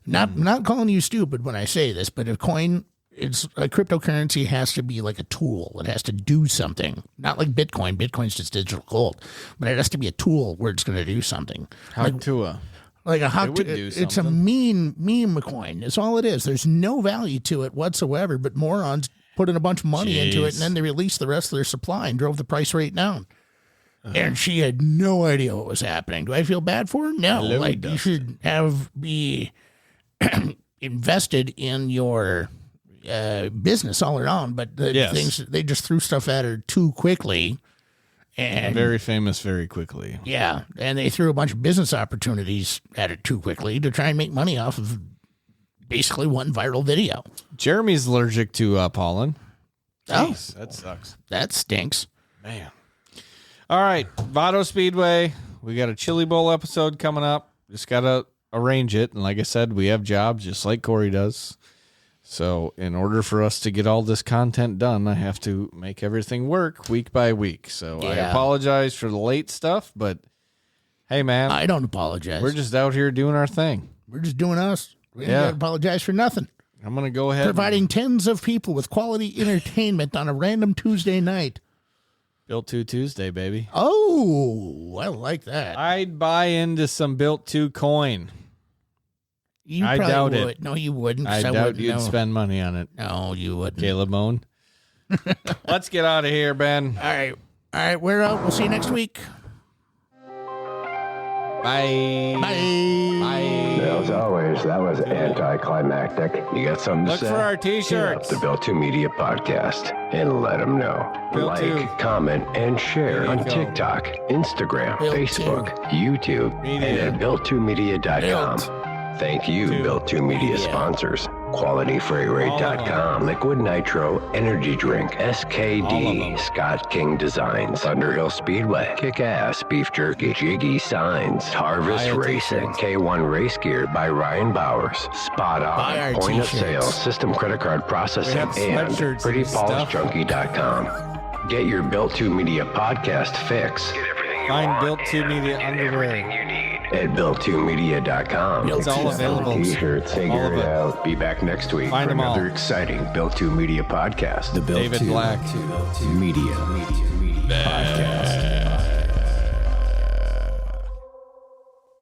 Speaker 5: not calling you stupid when I say this, but a coin, it's a cryptocurrency has to be like a tool. It has to do something. Not like Bitcoin. Bitcoin's just digital gold. But it has to be a tool where it's going to do something.
Speaker 3: Haktua.
Speaker 5: Like a hot,
Speaker 3: would do
Speaker 5: it's a meme coin. That's all it is. There's no value to it whatsoever, but morons put in a bunch of money into it, and then they released the rest of their supply and drove the price rate down. And she had no idea what was happening. Do I feel bad for her? No.
Speaker 3: Hello,
Speaker 5: like
Speaker 3: Dustin.
Speaker 5: you should be invested in your business all around, but the
Speaker 3: Yes.
Speaker 5: things they just threw stuff at her too quickly. And
Speaker 3: Very famous very quickly.
Speaker 5: yeah, and they threw a bunch of business opportunities at it too quickly to try and make money off of basically one viral video.
Speaker 3: Jeremy's allergic to pollen.
Speaker 5: Oh.
Speaker 3: Jeez, that sucks.
Speaker 5: That stinks.
Speaker 3: Man. All right, Vado Speedway. We got a Chili Bowl episode coming up. Just got to arrange it. And like I said, we have jobs just like Cory does. So in order for us to get all this content done, I have to make everything work week by week. So I
Speaker 5: Yeah.
Speaker 3: apologize for the late stuff, but hey, man,
Speaker 5: I don't apologize.
Speaker 3: we're just out here doing our thing.
Speaker 5: We're just doing us. We
Speaker 3: Yeah.
Speaker 5: don't apologize for nothing.
Speaker 3: I'm going to go ahead
Speaker 5: Providing tens of people with quality entertainment on a random Tuesday night.
Speaker 3: Built 2 Tuesday, baby.
Speaker 5: Oh, I like that.
Speaker 3: I'd buy into some Built 2 coin.
Speaker 5: You
Speaker 3: I
Speaker 5: probably
Speaker 3: doubt it.
Speaker 5: would. No, you wouldn't.
Speaker 3: I
Speaker 5: 'cause
Speaker 3: doubt
Speaker 5: wouldn't
Speaker 3: you'd
Speaker 5: know.
Speaker 3: spend money on it.
Speaker 5: No, you wouldn't.
Speaker 3: Caleb Moan. Let's get out of here, Ben.
Speaker 5: All right. All right, we're out. We'll see you next week.
Speaker 3: Bye.
Speaker 5: Bye.
Speaker 3: Bye.
Speaker 2: As always, that was anticlimactic. You got something to
Speaker 3: Look
Speaker 2: say?
Speaker 3: for our
Speaker 2: Hit up
Speaker 3: t-shirts.
Speaker 2: the Built 2 Media podcast and let them know.
Speaker 3: Built
Speaker 2: Like,
Speaker 3: 2.
Speaker 2: comment, and share
Speaker 3: There you
Speaker 2: on
Speaker 3: go.
Speaker 2: TikTok, Instagram,
Speaker 5: Built
Speaker 2: Facebook, YouTube,
Speaker 3: Media.
Speaker 2: and at built2media.com.
Speaker 5: Built.
Speaker 2: Thank you,
Speaker 3: Two.
Speaker 2: Built 2 Media
Speaker 5: Media.
Speaker 2: sponsors.
Speaker 3: All of
Speaker 2: QualityFreightRate.com, Liquid Nitro Energy Drink,
Speaker 3: All of
Speaker 2: SKD,
Speaker 3: them.
Speaker 2: Scott King Designs, Thunderhill Speedway, Kick-Ass Beef Jerky, Jiggy Signs, Harvest
Speaker 3: Buy a
Speaker 2: Racing, K1 Race Gear by Ryan Bowers, Spot
Speaker 5: Buy our
Speaker 2: On, Point of
Speaker 5: t-shirts.
Speaker 2: Sale, System Credit Card Processing,
Speaker 3: We have
Speaker 2: and
Speaker 3: sweatshirts and stuff.
Speaker 2: PrettyPolishJunkie.com. Get your Built 2 Media podcast fix
Speaker 7: Get everything you
Speaker 3: Find
Speaker 7: want
Speaker 3: Built 2 Media
Speaker 7: and everything
Speaker 3: underwear.
Speaker 7: you need.
Speaker 2: at built2media.com.
Speaker 5: Built
Speaker 3: It's all available.
Speaker 2: T-shirts,
Speaker 3: All
Speaker 2: figure
Speaker 3: of
Speaker 2: it
Speaker 3: it.
Speaker 2: out. Be back next week
Speaker 3: Find
Speaker 2: for
Speaker 3: them all.
Speaker 2: another exciting Built 2 Media podcast. The Built
Speaker 3: David
Speaker 2: 2
Speaker 3: Black.
Speaker 2: Media Podcast.